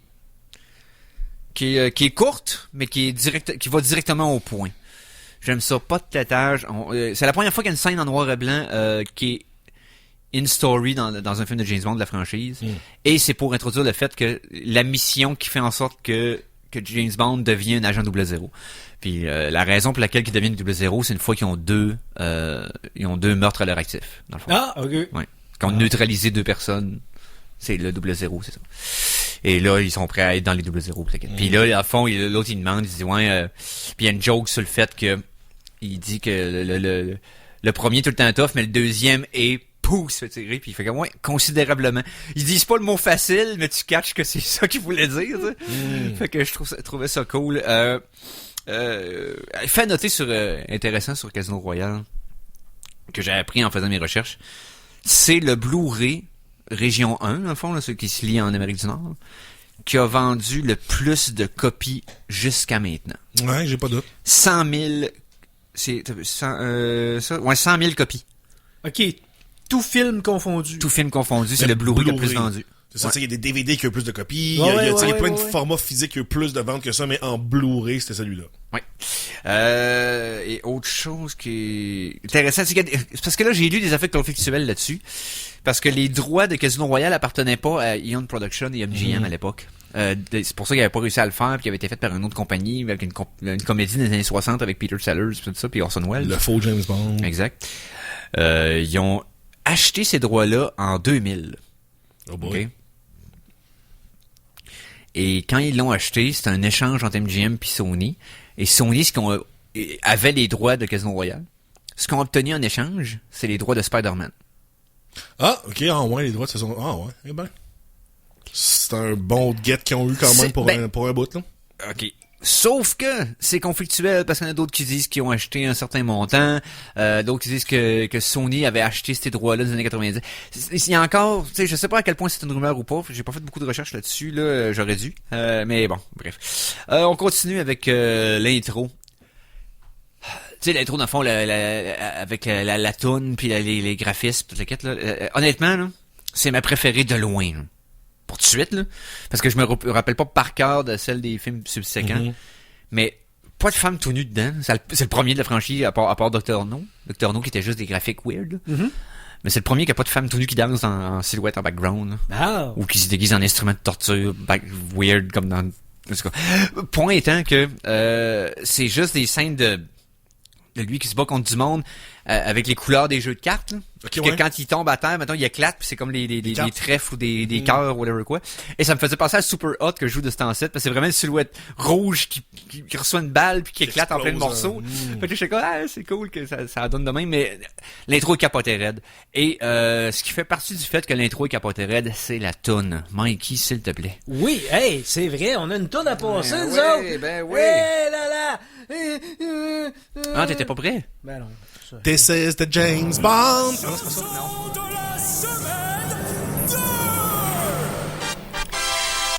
est courte, mais qui va directement au point. J'aime ça, pas de têtage. C'est la première fois qu'il y a une scène en noir et blanc qui est in story dans un film de James Bond de la franchise. Et c'est pour introduire le fait que la mission qui fait en sorte que James Bond devient un agent 00. Puis la raison pour laquelle il devient 00, c'est une fois qu'ils ont deux meurtres à leur actif, dans le fond. Ah, OK. Ouais. Quand on a neutralisé 2 personnes, c'est le 00, c'est ça. Et là, ils sont prêts à être dans les 00. Puis là, à fond, l'autre, il demande, il dit, ouais, puis il y a une joke sur le fait que il dit que le premier tout le temps tough, mais le deuxième est pouf, se fait tirer, puis il fait comme, ouais, considérablement. Ils disent pas le mot facile, mais tu catches que c'est ça qu'il voulait dire, Fait que je trouvais ça cool. Fait à noter intéressant sur Casino Royale, que j'ai appris en faisant mes recherches, c'est le Blu-ray Région 1, dans le fond, là, celui qui se lit en Amérique du Nord, qui a vendu le plus de copies jusqu'à maintenant. Ouais, j'ai pas de doute. 100 000... C'est 100 000 copies. OK. Tout film confondu. Tout film confondu, c'est le Blu-ray le plus vendu. C'est ça, il y a des DVD qui ont plus de copies, Ouais, il y a plein de ouais. formats physiques qui ont plus de ventes que ça, mais en Blu-ray, c'était celui-là. Oui. Et autre chose qui est intéressante, c'est parce que là, j'ai lu des affaires conflictuelles là-dessus, parce que les droits de Casino Royale appartenaient pas à Eon Production et MGM à l'époque. C'est pour ça qu'il avait pas réussi à le faire, puis qu'il avait été fait par une autre compagnie, avec une comédie des années 60 avec Peter Sellers, puis tout ça, puis Orson Welles. Le faux James Bond. Exact. Ils ont acheté ces droits-là en 2000. Oh boy. Okay? Et quand ils l'ont acheté, c'était un échange entre MGM et Sony. Et Sony, avait les droits de Casino Royale. Ce qu'on a obtenu en échange, c'est les droits de Spider-Man. Ah, ok, les droits de saison. Ah ouais, eh ben. C'est un bon get qu'ils ont eu quand même pour un bout, là. OK. Sauf que c'est conflictuel parce qu'il y en a d'autres qui disent qu'ils ont acheté un certain montant, d'autres qui disent que Sony avait acheté ces droits-là dans les années 90. Il y a encore, tu sais, je sais pas à quel point c'est une rumeur ou pas, j'ai pas fait beaucoup de recherches là-dessus, là, j'aurais dû, mais bon, bref. On continue avec l'intro. Tu sais, l'intro, dans le fond, avec la toune, puis les graphismes, toute la quête, là. Honnêtement, là, c'est ma préférée de loin, là. Pour tout de suite, là. Parce que je me rappelle pas par cœur de celle des films subséquents. Mais pas de femme tout nue dedans. C'est le premier de la franchise, à part Dr. No. Dr. No qui était juste des graphiques weird. Mais c'est le premier qui a pas de femme tout nue qui danse en silhouette en background. Ah. Ou qui se déguise en instrument de torture weird comme dans... Point étant que c'est juste des scènes de lui qui se bat contre du monde avec les couleurs des jeux de cartes. Là. Okay, Que quand il tombe à terre, maintenant il éclate, puis c'est comme des trèfles ou des cœurs, whatever quoi. Et ça me faisait penser à Super Hot que je joue de ce temps-ci, parce que c'est vraiment une silhouette rouge qui reçoit une balle puis qui éclate en plein de morceaux. Fait que je sais comme, c'est cool que ça donne de même, mais l'intro est capotée raide. Et ce qui fait partie du fait que l'intro est capotée raide, c'est la toune. Mikey, s'il te plaît. Oui, hey, c'est vrai, on a une toune à passer, nous oui, autres. ben oui. Hey, là, là. Ah, t'étais pas prêt? Ben non. Ça. This is the James Bond.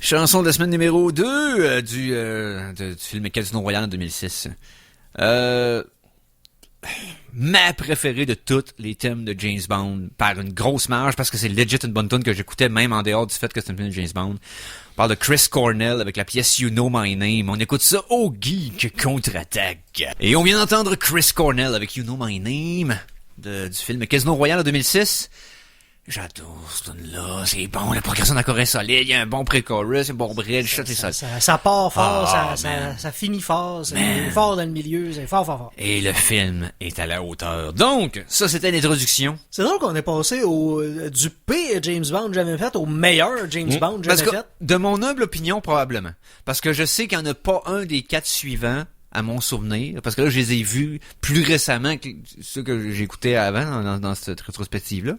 Chanson de la semaine numéro 2 du film Casino Royale en 2006. Ma préférée de tous les thèmes de James Bond par une grosse marge parce que c'est legit une bonne tune que j'écoutais même en dehors du fait que c'est un film de James Bond. On parle de Chris Cornell avec la pièce You Know My Name. On écoute ça au Geek Contre-Attaque. Et on vient d'entendre Chris Cornell avec You Know My Name du film Casino Royale en 2006. J'adore ce tune-là, c'est bon, la progression d'accord est solide, il y a un bon pré-chorus, un bon bridge, ça, c'est ça. Ça part fort, Ah, ça finit fort, c'est fort dans le milieu, c'est fort. Et le film est à la hauteur. Donc, ça, c'était l'introduction. C'est drôle qu'on est passé du pire James Bond jamais fait au meilleur James Bond Parce jamais que, fait. de mon humble opinion, probablement. Parce que je sais qu'il n'y en a pas un des 4 suivants, à mon souvenir, parce que là, je les ai vus plus récemment que ceux que j'écoutais avant, dans cette rétrospective-là.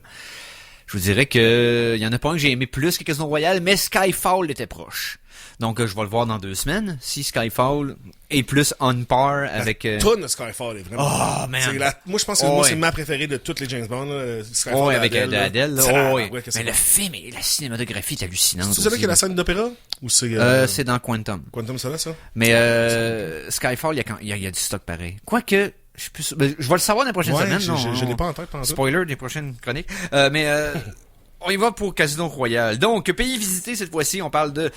Je vous dirais que il y en a pas un que j'ai aimé plus que Casino Royale, mais Skyfall était proche. Donc, je vais le voir dans 2 semaines. Si Skyfall est plus on par avec... Toune Skyfall est vraiment... Oh, man! Moi, je pense que moi, c'est ma préférée de toutes les James Bond. Là. Skyfall Ouais, avec Adele. Là. Ouais, Mais le film et la cinématographie est hallucinante. C'est là qu'il y a la scène d'opéra? Ou c'est... c'est dans Quantum. Quantum, c'est là, ça? Mais Skyfall, il y a du stock pareil. Quoique... je vais le savoir dans les prochaines semaines. Je l'ai pas en tête pendant tout. Spoiler des prochaines chroniques. On y va pour Casino Royale. Donc, pays visité cette fois-ci, on parle de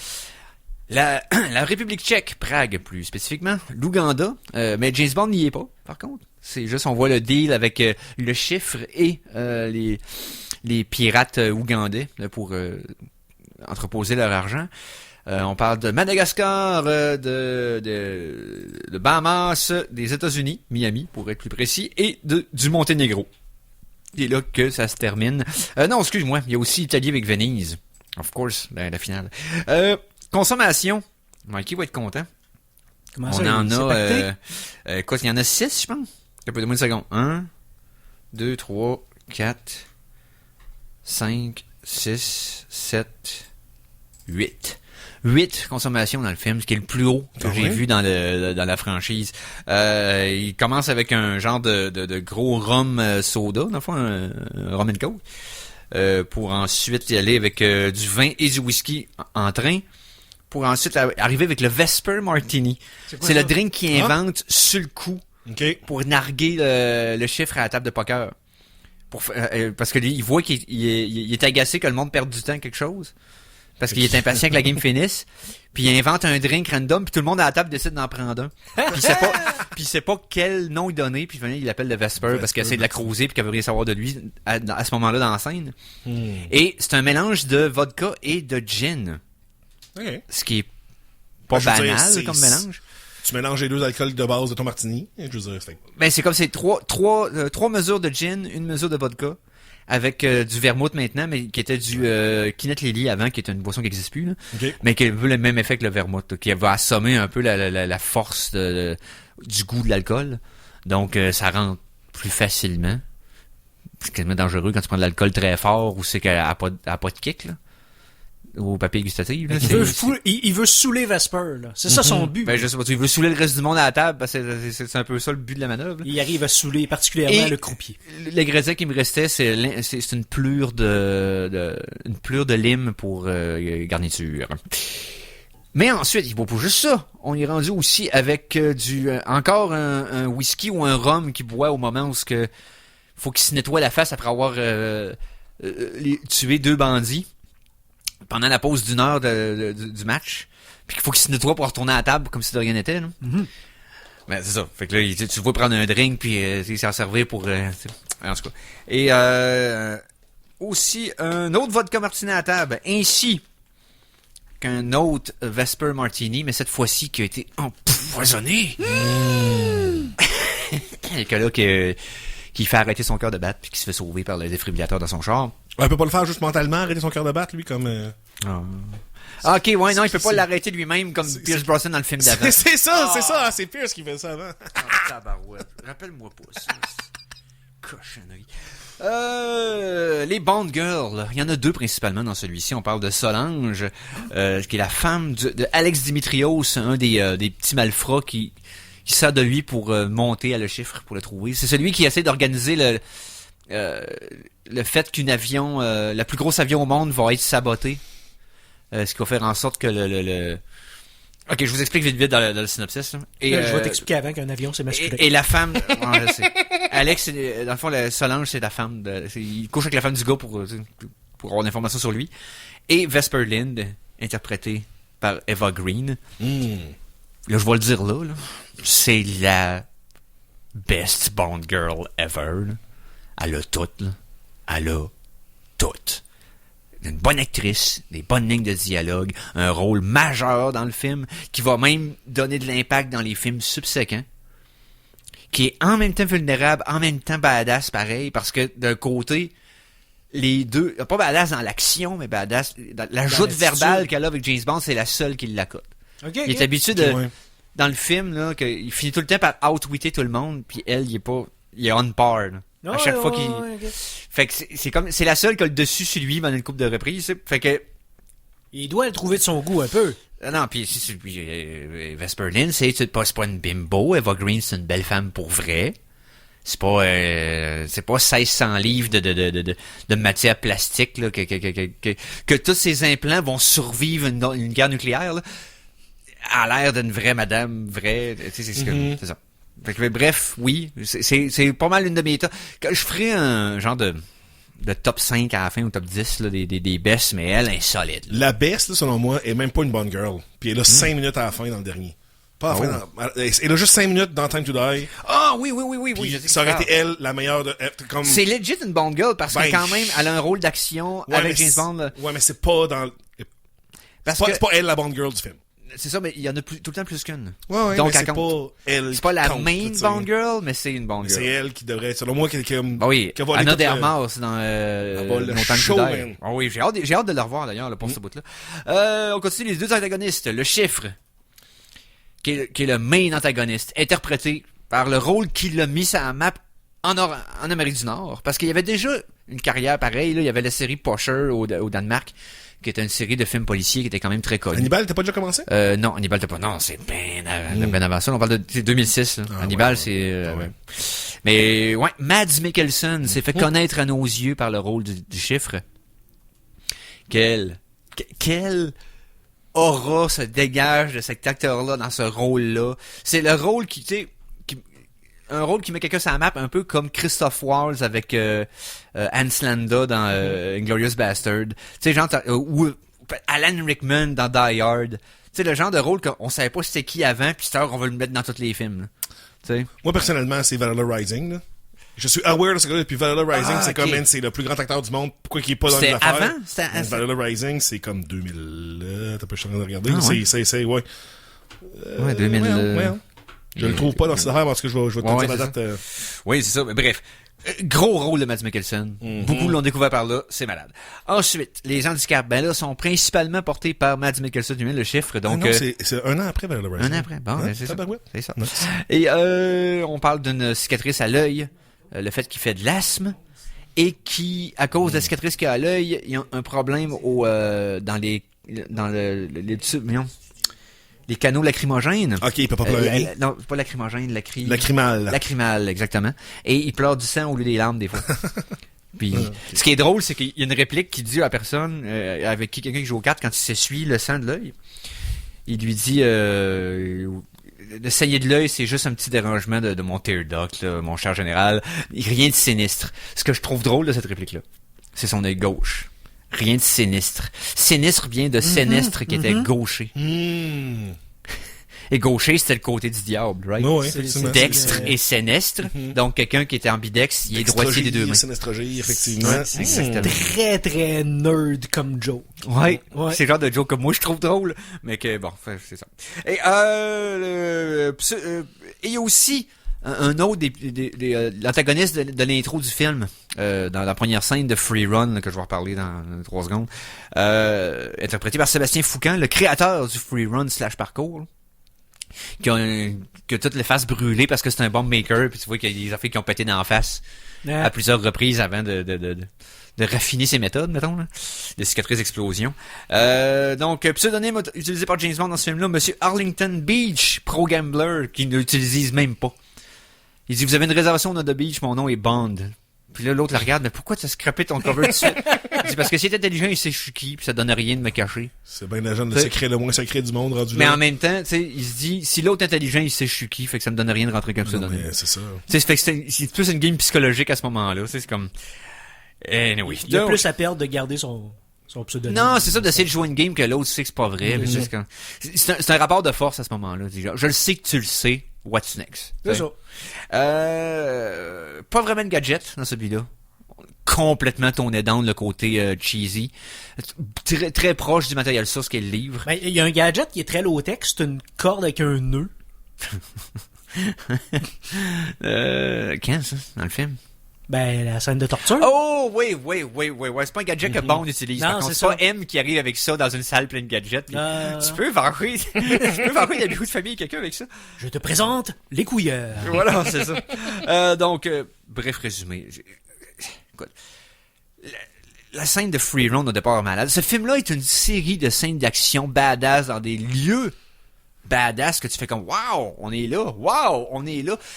la République tchèque, Prague plus spécifiquement, l'Ouganda, mais James Bond n'y est pas, par contre. C'est juste, on voit le deal avec le chiffre et les pirates ougandais là, pour entreposer leur argent. On parle de Madagascar, de Bahamas, des États-Unis, Miami pour être plus précis, et du Monténégro. Et là que ça se termine. Non, excuse-moi, il y a aussi Italie avec Venise. Of course, la finale. Consommation. Mikey va être content. Comment On ça, en il s'est a... pacté? quoi, il y en a 6, je pense. Donne-moi une seconde. 1, 2, 3, 4, 5, 6, 7, 8. 8 consommations dans le film, ce qui est le plus haut que j'ai vu dans la franchise. Il commence avec un genre de gros rhum soda, dans le fond, un rum and coke, pour ensuite y aller avec du vin et du whisky en train, pour ensuite arriver avec le Vesper Martini. C'est le drink qu'il invente sur le coup pour narguer le chiffre à la table de poker. Parce que il voit qu'il est agacé que le monde perde du temps à quelque chose. Parce qu'il est impatient que la game finisse. Puis il invente un drink random, puis tout le monde à la table décide d'en prendre un. Puis il sait pas quel nom il donner, puis il l'appelle le Vesper parce qu'il essaie de la creuser puis qu'elle veut rien savoir de lui à ce moment-là dans la scène. Et c'est un mélange de vodka et de gin. Ce qui est pas banal comme mélange. Tu mélanges les 2 alcools de base de ton martini. Je veux dire, c'est comme c'est trois mesures de gin, 1 mesure de vodka. Avec du vermouth maintenant, mais qui était du Kinnet Lily avant, qui est une boisson qui n'existe plus, là, mais qui a un peu le même effet que le vermouth, qui va assommer un peu la force du goût de l'alcool. Donc, ça rentre plus facilement. C'est quasiment dangereux quand tu prends de l'alcool très fort ou c'est qu'elle a pas de kick, là. Au papier gustatif. Là, il veut saouler Vesper, là. C'est ça son but. Ben, je sais pas, il veut saouler le reste du monde à la table, parce que c'est un peu ça le but de la manœuvre. Là. Il arrive à saouler particulièrement le croupier. L'ingrédient qui me restait, c'est une plure de lime pour garniture. Mais ensuite, il ne faut pas juste ça. On est rendu aussi avec encore un whisky ou un rhum qu'il boit au moment où faut qu'il se nettoie la face après avoir tué 2 bandits. Pendant la pause d'1 heure du match, puis qu'il faut qu'il se nettoie pour retourner à la table comme si de rien n'était. Là. Ben, c'est ça. Fait que là, tu vas prendre un drink, puis s'en servir pour... en tout cas. Et aussi, un autre vodka martini à la table, ainsi qu'un autre Vesper Martini, mais cette fois-ci qui a été empoisonné. Et que là, qui fait arrêter son cœur de battre, puis qui se fait sauver par le défibrillateur dans son char. Il peut pas le faire juste mentalement, arrêter son cœur de battre, lui, comme... Ah, ok, ouais, non, il peut pas l'arrêter lui-même comme Pierce Brosnan dans le film d'avant. C'est ça, c'est Pierce qui fait ça avant. Tabarouette. Rappelle-moi pas ça. Cochonnerie. Les Bond Girls, il y en a 2 principalement dans celui-ci. On parle de Solange, qui est la femme de Alex Dimitrios, un des petits malfrats qui sert de lui pour monter à le chiffre, pour le trouver. C'est celui qui essaie d'organiser le fait qu'une avion, la plus grosse avion au monde, va être sabotée. Ce qui va faire en sorte que Ok, je vous explique vite dans le synopsis. Et, je vais t'expliquer avant qu'un avion, c'est masculin. Et la femme... ouais, je sais. Alex, dans le fond, Solange, c'est la femme. Il couche avec la femme du gars pour avoir l'information sur lui. Et Vesper Lynd, interprétée par Eva Green. Là, je vais le dire là. C'est la best Bond girl ever. Là. Elle a tout. Là. Elle a tout. Une bonne actrice, des bonnes lignes de dialogue, un rôle majeur dans le film, qui va même donner de l'impact dans les films subséquents, qui est en même temps vulnérable, en même temps badass pareil, parce que d'un côté, les deux, pas badass dans l'action, mais badass, dans la joute verbale qu'elle a avec James Bond, c'est la seule qui l'accote. Okay, Il est habitué de, dans le film, là, qu'il finit tout le temps par outwiter tout le monde, puis elle, il est on par, là. À chaque fois qu'il... Fait que c'est la seule qui a le dessus sur lui pendant une couple de reprises. Fait que... Il doit le trouver de son goût un peu. Non, puis Vesper Lynd, c'est pas une bimbo. Eva Green, c'est une belle femme pour vrai. C'est pas 1600 livres de matière plastique là, que tous ces implants vont survivre une guerre nucléaire. Là. À l'air d'une vraie madame, vraie. C'est ça. Fait que, bref, oui, c'est pas mal une de mes tops. Je ferais un genre de top 5 à la fin ou top 10 là, des best, mais elle est solide. Là. La best, là, selon moi, est même pas une bonne girl. Puis elle a 5 minutes à la fin dans le dernier. Pas à la fin. Elle a juste 5 minutes dans Time to Die. Ah oui. Ça aurait été elle, la meilleure de... Comme... C'est legit une bonne girl parce que quand même, elle a un rôle d'action avec James Bond. Là. Ouais, mais c'est pas dans... C'est pas elle la bonne girl du film. C'est ça, mais il y en a tout le temps plus qu'une. Ouais, donc, mais c'est pas elle. C'est pas la main Bond girl, mais c'est une Bond girl. C'est elle qui devrait être, selon moi, qui oui, Anna de Armas dans No Time to Die. Ah oui, j'ai hâte de le revoir d'ailleurs, là, pour ce bout-là. On continue les deux antagonistes. Le chiffre, qui est le main antagoniste, interprété par le rôle qu'il a mis sur la map en Amérique du Nord. Parce qu'il y avait déjà une carrière pareille, là. Il y avait la série Pusher au Danemark, qui était une série de films policiers qui était quand même très connue. Hannibal, t'as pas déjà commencé? Non, Hannibal, t'as pas. Non, c'est ben avant ça. On parle de 2006. Là. Hannibal, c'est... ouais. Mais, ouais, Mads Mikkelsen s'est fait connaître à nos yeux par le rôle du chiffre. Quel aura se dégage de cet acteur-là dans ce rôle-là. C'est le rôle qui, tu sais... Un rôle qui met quelqu'un sur la map, un peu comme Christoph Waltz avec Hans Landa dans Inglourious Bastard. Tu sais, genre, ou Alan Rickman dans Die Hard. Tu sais, le genre de rôle qu'on savait pas c'était qui avant, puis on va le mettre dans tous les films. Tu sais. Moi, personnellement, c'est Valhalla Rising. Là. Je suis aware de ce gars-là depuis Valhalla Rising. C'est comme, c'est le plus grand acteur du monde. Pourquoi il est pas dans les affaires? C'était avant? Valhalla Rising, c'est comme 2000... T'as pas le temps de regarder. C'est, ouais. Ouais, 2000... Ouais. Je le trouve pas dans cette affaire parce que je vais te dire la date. Oui, c'est ça. Mais bref. Gros rôle de Mads Mikkelsen. Beaucoup l'ont découvert par là. C'est malade. Ensuite, les handicaps, ben là, sont principalement portés par Mads Mikkelsen, du le chiffre. Donc, non, c'est un an après Valhalla Rising. Un an après. Bon, ouais, c'est ça. C'est ça. Et, on parle d'une cicatrice à l'œil. Le fait qu'il fait de l'asthme. Et qui, à cause de la cicatrice qu'il a à l'œil, il y a un problème dans les tubes, les canaux lacrymogènes. OK, il peut pas pleurer. Non, pas lacrymogène, lacrymal. Lacrymal, exactement. Et il pleure du sang au lieu des larmes, des fois. Puis, ce qui est drôle, c'est qu'il y a une réplique qui dit à la personne, avec quelqu'un qui joue aux cartes, quand il s'essuie le sang de l'œil, il lui dit, le saigner de l'œil, c'est juste un petit dérangement de mon tear duct, là, mon cher général. Rien de sinistre. Ce que je trouve drôle de cette réplique-là, c'est son œil gauche. Rien de sinistre. Sinistre vient de sénestre qui était gaucher. Et gaucher, c'était le côté du diable, right? Oui, dextre et sénestre. Donc, quelqu'un qui était ambidextre, il est droitier des deux mains. Sénestrogie, effectivement. Très, très nerd comme joke. Ouais. C'est le genre de joke que moi je trouve drôle. Mais que, bon, c'est ça. Et, il y a aussi un autre l'antagoniste de l'intro du film, dans la première scène de Free Run, là, que je vais reparler dans 3 secondes, interprété par Sébastien Foucan, le créateur du Free Run / parcours, qui a toutes les faces brûlées parce que c'est un bomb maker, puis tu vois qu'il y a des affaires qui ont pété dans la face à plusieurs reprises avant de raffiner ses méthodes, mettons, là. Des cicatrices d'explosion. Donc, pseudonyme utilisé par James Bond dans ce film-là, Monsieur Arlington Beach, pro gambler, qui ne l'utilise même pas. Il dit, vous avez une réservation dans The Beach, mon nom est Bond. Puis là, l'autre la regarde, mais pourquoi t'as scrappé ton cover de suite? Il dit, parce que si t'es intelligent, il sait je suis qui, puis ça donne rien de me cacher. C'est bien l'agent de secret, le moins secret du monde rendu là. Mais en même temps, tu sais, il se dit, si l'autre est intelligent, il sait je suis qui, fait que ça me donne rien de rentrer comme ça dans c'est ça. Tu sais, fait que c'est plus une game psychologique à ce moment-là, c'est comme... Anyway. Il y a plus à perdre de garder son pseudonyme. Non, c'est ça, d'essayer de jouer une game que l'autre sait que c'est pas vrai. C'est un rapport de force à ce moment-là. Je le sais que tu le sais. What's next? C'est ça. Pas vraiment de gadget dans celui-là. complètement tourné down le côté cheesy. Très, très proche du matériel source qu'est le livre. Ben, il y a un gadget qui est très low-tech, c'est une corde avec un nœud. Quand ça, dans le film? Ben, la scène de torture. Oh, oui, c'est pas un gadget que Bond utilise. Non, Par contre, c'est c'est pas ça. M qui arrive avec ça dans une salle pleine de gadgets. Puis tu peux varrer la vie de famille quelqu'un avec ça. Je te présente les couilleurs. Voilà, c'est ça. Donc, bref résumé. Écoute, la scène de Free Run au départ est malade. Ce film-là est une série de scènes d'action badass dans des lieux badass que tu fais comme wow, on est là.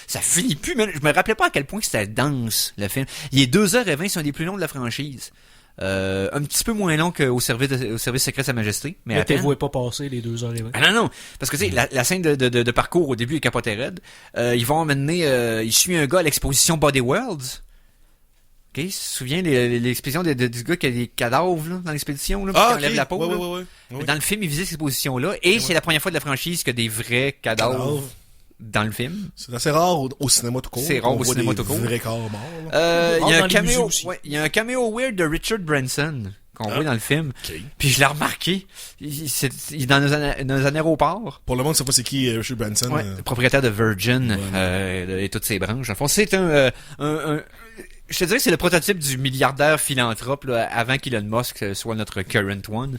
Ça finit plus, mais je me rappelais pas à quel point c'était dense, le film. Il est 2h20, c'est un des plus longs de la franchise. Un petit peu moins long qu'au service secret de Sa Majesté. Mais t'es voué pas passer les 2h20. Ah non, parce que tu sais, la scène de parcours au début est capoté raide. Ils vont emmener, il suit un gars à l'exposition Body Worlds. Ok, tu te souviens l'expédition du gars qui a des cadavres là, dans l'expédition, là, qui enlève la peau. Ouais. Dans le film, il visite cette exposition-là, et c'est la première fois de la franchise qu'il y a des vrais cadavres dans le film. C'est assez rare au cinéma tout court. C'est rare on au voit cinéma des tout court. vrais corps morts. Il y a dans un les caméo, musées aussi. il y a un caméo weird de Richard Branson qu'on voit dans le film. Ok. Puis je l'ai remarqué. Il est dans un aéroport. Pour le monde, c'est pas c'est qui Richard Branson. Ouais, propriétaire de Virgin et toutes ses branches. En fond, c'est un je te dirais que c'est le prototype du milliardaire philanthrope là, avant qu'Elon Musk soit notre current one.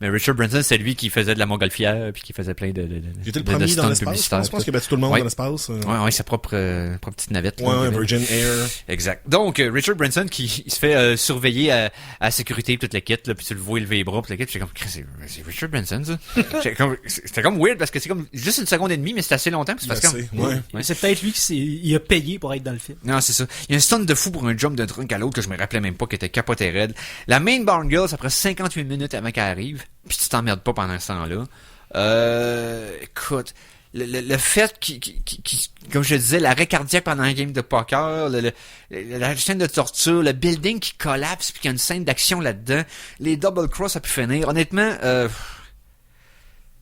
Mais Richard Branson, c'est lui qui faisait de la montgolfière puis qui faisait plein de J'étais le premier dans l'espace. Je pense qu'il a battu tout le monde dans l'espace. Ouais, sa propre petite navette. Ouais, Virgin Air. Exact. Donc, Richard Branson qui il se fait surveiller à la sécurité toute la kit, là, puis tu le vois lever les bras, puis la kit, j'étais comme, c'est Richard Branson, ça. C'était comme weird parce que c'est comme juste une seconde et demie, mais c'est assez longtemps. Parce que Ouais. C'est peut-être lui il a payé pour être dans le film. Non, c'est ça. Il y a un stunt de fou pour un jump d'un trunk à l'autre que je me rappelais même pas, qui était capoté raide. La main Barn Girl, ça prend 58 minutes avant qu'elle arrive, puis tu t'emmerdes pas pendant ce temps-là. Le fait comme je disais, l'arrêt cardiaque pendant un game de poker, la chaîne de torture, le building qui collapse puis qu'il y a une scène d'action là-dedans, les double cross a pu finir. Honnêtement,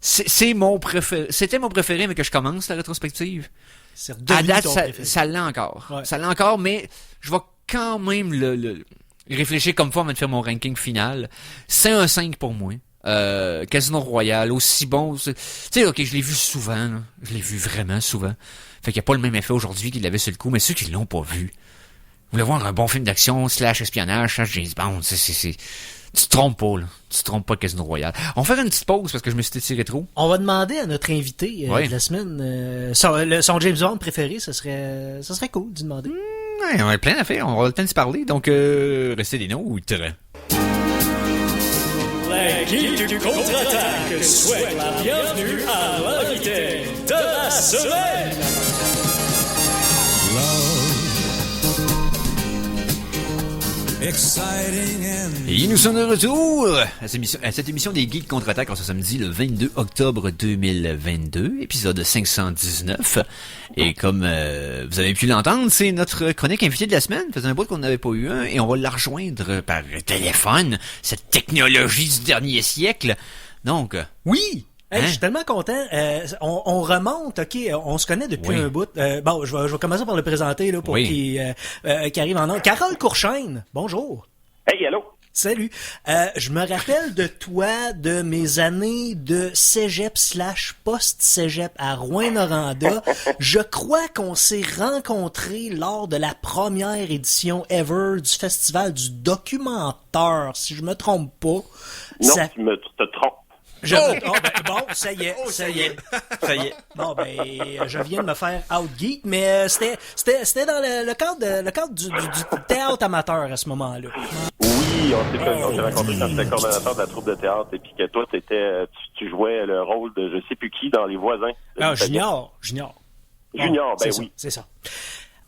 c'était mon préféré, mais que je commence la rétrospective. À date, ça l'est encore. Ouais. Ça l'est encore, mais je vais quand même le réfléchir comme fois avant de faire mon ranking final. C'est un 5 pour moi. Casino Royale, aussi bon. Tu sais, ok, je l'ai vu souvent, là. Je l'ai vu vraiment souvent. Fait qu'il n'y a pas le même effet aujourd'hui qu'il l'avait sur le coup, mais ceux qui l'ont pas vu, vous voulez voir un bon film d'action, / espionnage, / James Bond, tu te trompes pas, là. Tu te trompes pas, Casino Royale. On va faire une petite pause parce que je me suis étiré trop. On va demander à notre invité de la semaine, son James Bond préféré, ça serait cool d'y demander. Ouais, on a plein d'affaires, on aura le temps de se parler, donc restez des nôtres. L'équipe du contre-attaque souhaite la bienvenue à l'invité de la semaine. Et nous sommes de retour à cette émission des Geeks contre-attaque en ce samedi le 22 octobre 2022, épisode 519. Et comme vous avez pu l'entendre, c'est notre chronique invitée de la semaine. Ça faisait un bout qu'on n'avait pas eu un et on va la rejoindre par téléphone, cette technologie du dernier siècle. Donc, oui! Hey, je suis tellement content. On remonte, ok, on se connaît depuis un bout. Bon, je vais commencer par le présenter là pour qui arrive en nom. Carole Courchaine, bonjour. Hey, allô. Salut. Je me rappelle de toi de mes années de cégep / post-cégep à Rouyn-Noranda. Je crois qu'on s'est rencontrés lors de la première édition ever du festival du documentaire, si je me trompe pas. Non, tu te trompes. Bon, ça y est. Bon, ben, je viens de me faire out-geek, mais c'était dans le cadre du théâtre amateur à ce moment-là. Oui, on s'est rencontrés quand j'étais coordonnateur de la troupe de théâtre et puis que toi, tu jouais le rôle de je sais plus qui dans Les Voisins. Junior, ben oui. C'est ça.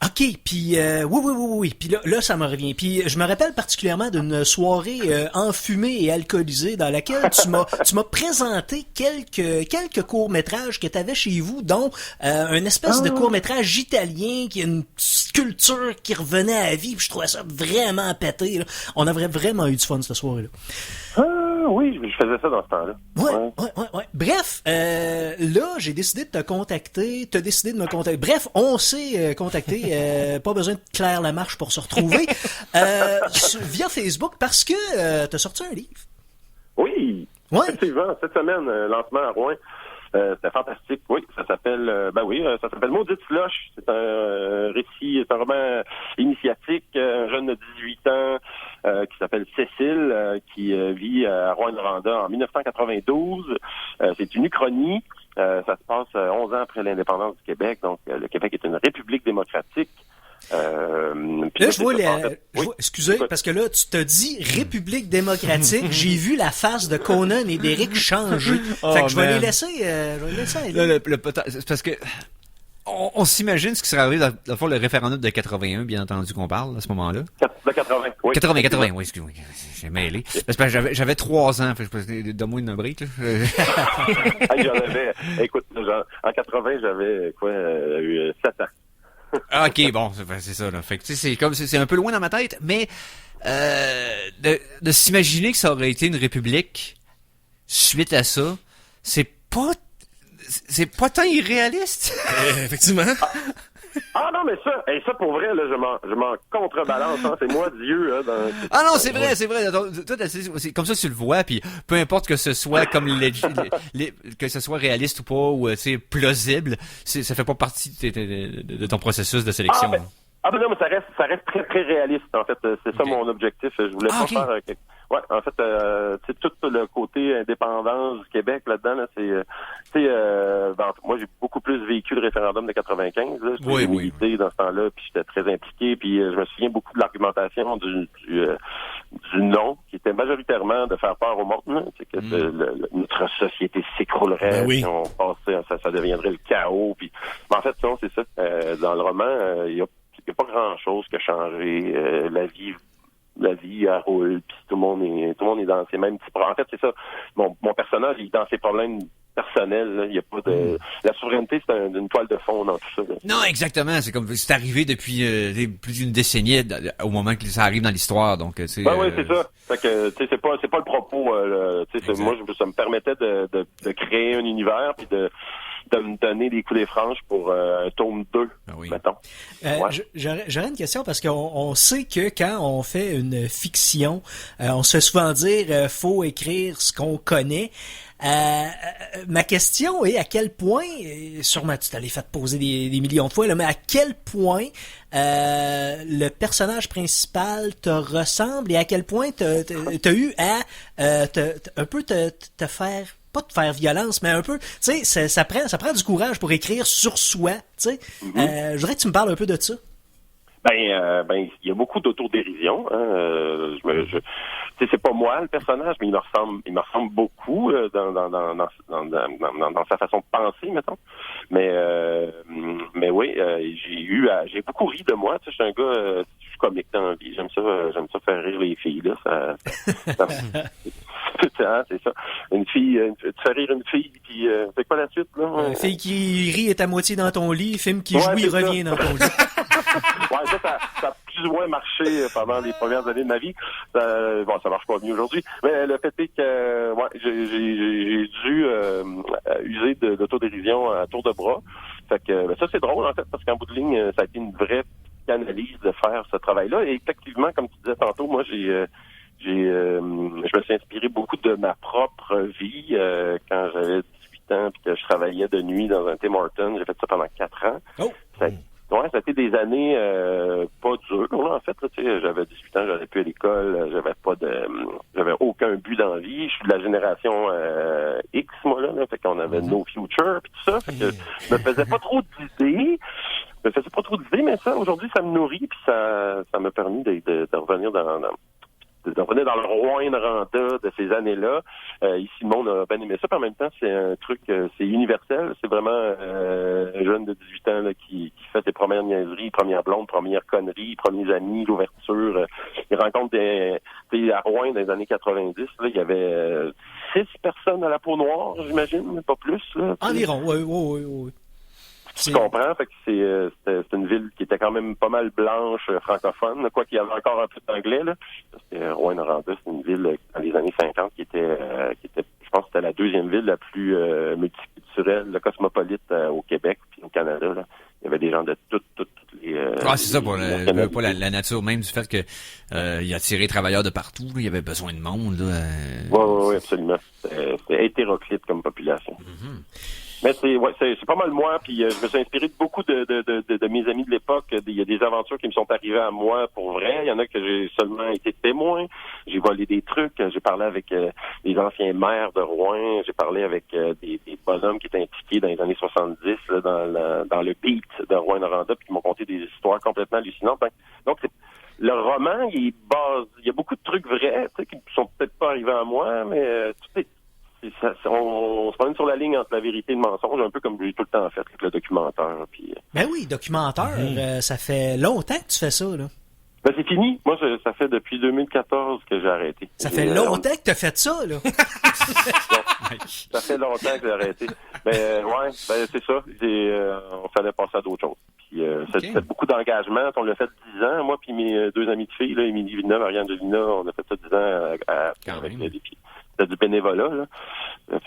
OK, puis oui. Puis là, ça me revient. Puis je me rappelle particulièrement d'une soirée enfumée et alcoolisée dans laquelle tu m'as présenté quelques courts-métrages que tu avais chez vous, dont une espèce de court-métrage italien qui a une sculpture qui revenait à la vie. Puis je trouvais ça vraiment pété. Là. On avait vraiment eu du fun cette soirée-là. oui, je faisais ça dans ce temps-là. Ouais. Bref, là, j'ai décidé de te contacter. T'as décidé de me contacter. Bref, on s'est contacté. Pas besoin de Claire Lamarche pour se retrouver. Via Facebook, parce que t'as sorti un livre. Oui, effectivement. Cette semaine, lancement à Rouen. C'était fantastique, oui. Ça s'appelle ça s'appelle Maudite Slush. C'est un récit, c'est un roman initiatique. Un jeune de 18 ans qui s'appelle Cécile, qui vit à Rouyn-Noranda en 1992. C'est une uchronie. Ça se passe 11 ans après l'indépendance du Québec. Donc, le Québec est une république démocratique. Là, je vois excusez, parce que là, tu t'as dit République démocratique. J'ai vu la face de Conan et d'Éric changer. Fait que je vais les laisser aller. C'est parce que on s'imagine ce qui serait arrivé dans le référendum de 81, bien entendu qu'on parle à ce moment-là. De 80, oui. 80, oui, excuse-moi. J'ai mêlé. Parce que j'avais 3 ans. Donne-moi une brique, là. Écoute, en 80, j'avais, eu 7 ans. Ah, ok, bon, c'est ça, là. Fait que, tu sais, c'est un peu loin dans ma tête, mais, de s'imaginer que ça aurait été une république suite à ça, c'est pas tant irréaliste. Effectivement. Ah non, mais ça pour vrai, là, je m'en contrebalance, hein, c'est moi Dieu, là, Ah non, c'est vrai. Toi, c'est comme ça que tu le vois, puis peu importe que ce soit comme que ce soit réaliste ou pas, ou tu sais, plausible, ça fait pas partie de ton processus de sélection. Ben non, mais ça reste très, très réaliste, en fait. C'est ça mon objectif. Je voulais pas faire... Ouais, en fait, c'est tout le côté indépendance du Québec là-dedans, là, moi, j'ai beaucoup plus vécu le référendum de 95, là. J'ai milité dans ce temps-là, puis j'étais très impliqué, puis je me souviens beaucoup de l'argumentation du non, qui était majoritairement de faire peur au monde, c'est que notre société s'écroulerait, si on passait, ça deviendrait le chaos, puis... Mais en fait, non, c'est ça. Dans le roman, il y a pas grand-chose qui a changé. La vie elle roule, puis tout le monde est dans ses mêmes petits problèmes. En fait, c'est ça. Mon personnage, il est dans ses problèmes personnels. Là. Il y a pas de... La souveraineté, c'est une toile de fond dans tout ça. Là. Non, exactement. C'est comme c'est arrivé depuis plus d'une décennie au moment que ça arrive dans l'histoire. Donc, oui, c'est ça. Fait que, tu sais, c'est pas le propos. Moi, ça me permettait de créer un univers, puis de me donner des coups des franges pour un tome 2, mettons. J'aurais une question parce qu'on sait que quand on fait une fiction, on se fait souvent dire faut écrire ce qu'on connaît. Ma question est à quel point, sûrement tu t'allais fait poser des millions de fois, là, mais à quel point le personnage principal te ressemble et à quel point t'as eu à un peu te faire... pas de faire violence, mais un peu, tu sais, ça prend du courage pour écrire sur soi, tu sais. Je voudrais que tu me parles un peu de ça. Il y a beaucoup d'autodérision. Hein. C'est pas moi le personnage, mais il me ressemble beaucoup dans sa façon de penser, mettons. Mais oui, j'ai beaucoup ri de moi. Tu sais, je suis un gars, je suis comique dans la vie. J'aime ça faire rire les filles là. C'est ça. Une fille, tu fais rire une fille, puis c'est quoi la suite là? Une fille qui rit est à moitié dans ton lit, film qui joue, il revient dans ton lit. Ça a plus ou moins marché pendant les premières années de ma vie. Ça marche pas mieux aujourd'hui. Mais le fait est que j'ai dû user d'autodérision à tour de bras. Fait que ça c'est drôle en fait, parce qu'en bout de ligne, ça a été une vraie analyse de faire ce travail-là. Et effectivement, comme tu disais tantôt, moi je me suis inspiré beaucoup de ma propre vie quand j'avais 18 ans puis que je travaillais de nuit dans un Tim Hortons. J'ai fait ça pendant 4 ans. Ça a été des années pas dures. En fait, tu sais, j'avais 18 ans, j'allais plus à l'école, j'avais aucun but dans la vie. Je suis de la génération X, moi là, fait qu'on avait no future puis tout ça. Fait que je me faisais pas trop d'idées. Mais ça, aujourd'hui, ça me nourrit puis ça m'a permis de revenir dans le Rouyn-Noranda de ces années-là. Ici, le monde a bien aimé ça. Puis en même temps, c'est un truc, c'est universel. C'est vraiment un jeune de 18 ans là, qui fait ses premières niaiseries, premières blondes, premières conneries, premiers amis, l'ouverture. Il rencontre à Rouen dans les années 90. Là, il y avait 6 personnes à la peau noire, j'imagine, pas plus. Là, environ, oui. Tu comprends? Fait que c'est une ville qui était quand même pas mal blanche, francophone, quoi qu'il y avait encore un peu d'anglais, là. Parce que Rouyn-Noranda, c'est une ville dans les années 50 qui était, je pense que c'était la deuxième ville la plus multiculturelle, le cosmopolite au Québec puis au Canada, là. Il y avait des gens de toutes les... c'est ça, pour la nature même du fait que il attirait les travailleurs de partout, là, il y avait besoin de monde. Oui, absolument. C'était hétéroclite comme population. Mm-hmm. Mais c'est pas mal moi, puis je me suis inspiré de beaucoup de mes amis de l'époque. Il y a des aventures qui me sont arrivées à moi pour vrai. Il y en a que j'ai seulement été témoin. J'ai volé des trucs. J'ai parlé avec les anciens maires de Rouen. J'ai parlé avec des bonhommes qui étaient impliqués dans les années 70 là, dans le beat de Rouyn-Noranda, puis qui m'ont conté des histoires complètement hallucinantes. Donc, le roman, il y a beaucoup de trucs vrais, tu sais, qui ne sont peut-être pas arrivés à moi, mais tout est... on se promène sur la ligne entre la vérité et le mensonge, un peu comme j'ai tout le temps fait avec le documentaire. Puis, Ben oui, documentaire, ça fait longtemps que tu fais ça, là. Ben c'est fini. Moi, ça fait depuis 2014 que j'ai arrêté. Ça fait longtemps que tu as fait ça, là. Ça fait longtemps que j'ai arrêté. C'est ça. On fallait passer à d'autres choses. Puis c'était beaucoup d'engagement. On l'a fait 10 ans. Moi puis mes deux amies de filles, là, Émilie Villeneuve, Ariane Delina, on a fait ça 10 ans avec des filles. C'était du bénévolat, là.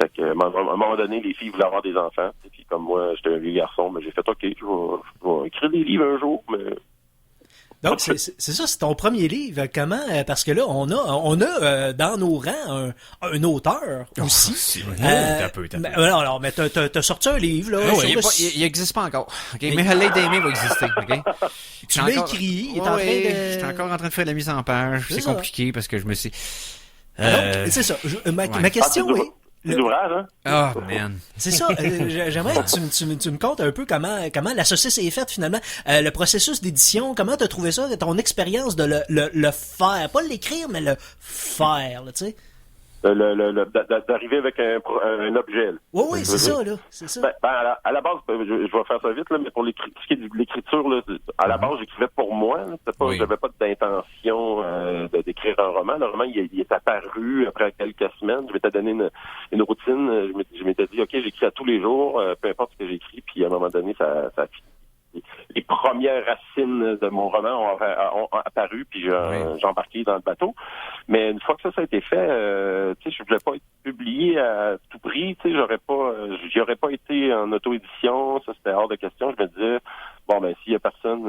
Fait que, à un moment donné, les filles voulaient avoir des enfants. Et puis, comme moi, j'étais un vieux garçon, mais j'ai fait, OK, je vais écrire des livres un jour, mais... Donc, c'est ça, c'est ton premier livre. Comment? Parce que là, on a dans nos rangs un auteur aussi. Mais t'as sorti un livre, là. Il n'existe pas encore. Okay? Mais Halley Damé va exister. Okay? Tu l'as écrit, il est en train de... J'étais encore en train de faire la mise en page. C'est compliqué parce que je me suis... Donc, c'est ça. Ma question est... L'ouvrage, hein? Oh, man. C'est ça. J'aimerais que tu me contes un peu comment la saucisse est faite, finalement. Le processus d'édition, comment t'as trouvé ça? Ton expérience de le faire. Pas l'écrire, mais le faire, là, tu sais. D'arriver avec un objet. Oui, c'est ça, là. C'est ça. À la base, je vais faire ça vite, là, mais pour l'écriture, là, à la base, j'écrivais pour moi. J'avais pas d'intention d'écrire un roman. Le roman, il est apparu après quelques semaines. Je m'étais donné une routine. Je m'étais dit, OK, j'écris à tous les jours, peu importe ce que j'écris, puis à un moment donné, ça a fini. Les premières racines de mon roman ont apparu, puis j'ai embarqué dans le bateau. Mais une fois que ça a été fait, tu sais, je voulais pas être publié à tout prix. Tu sais, j'y aurais pas été en auto-édition. Ça, c'était hors de question. Je me disais, bon, ben, s'il y a personne,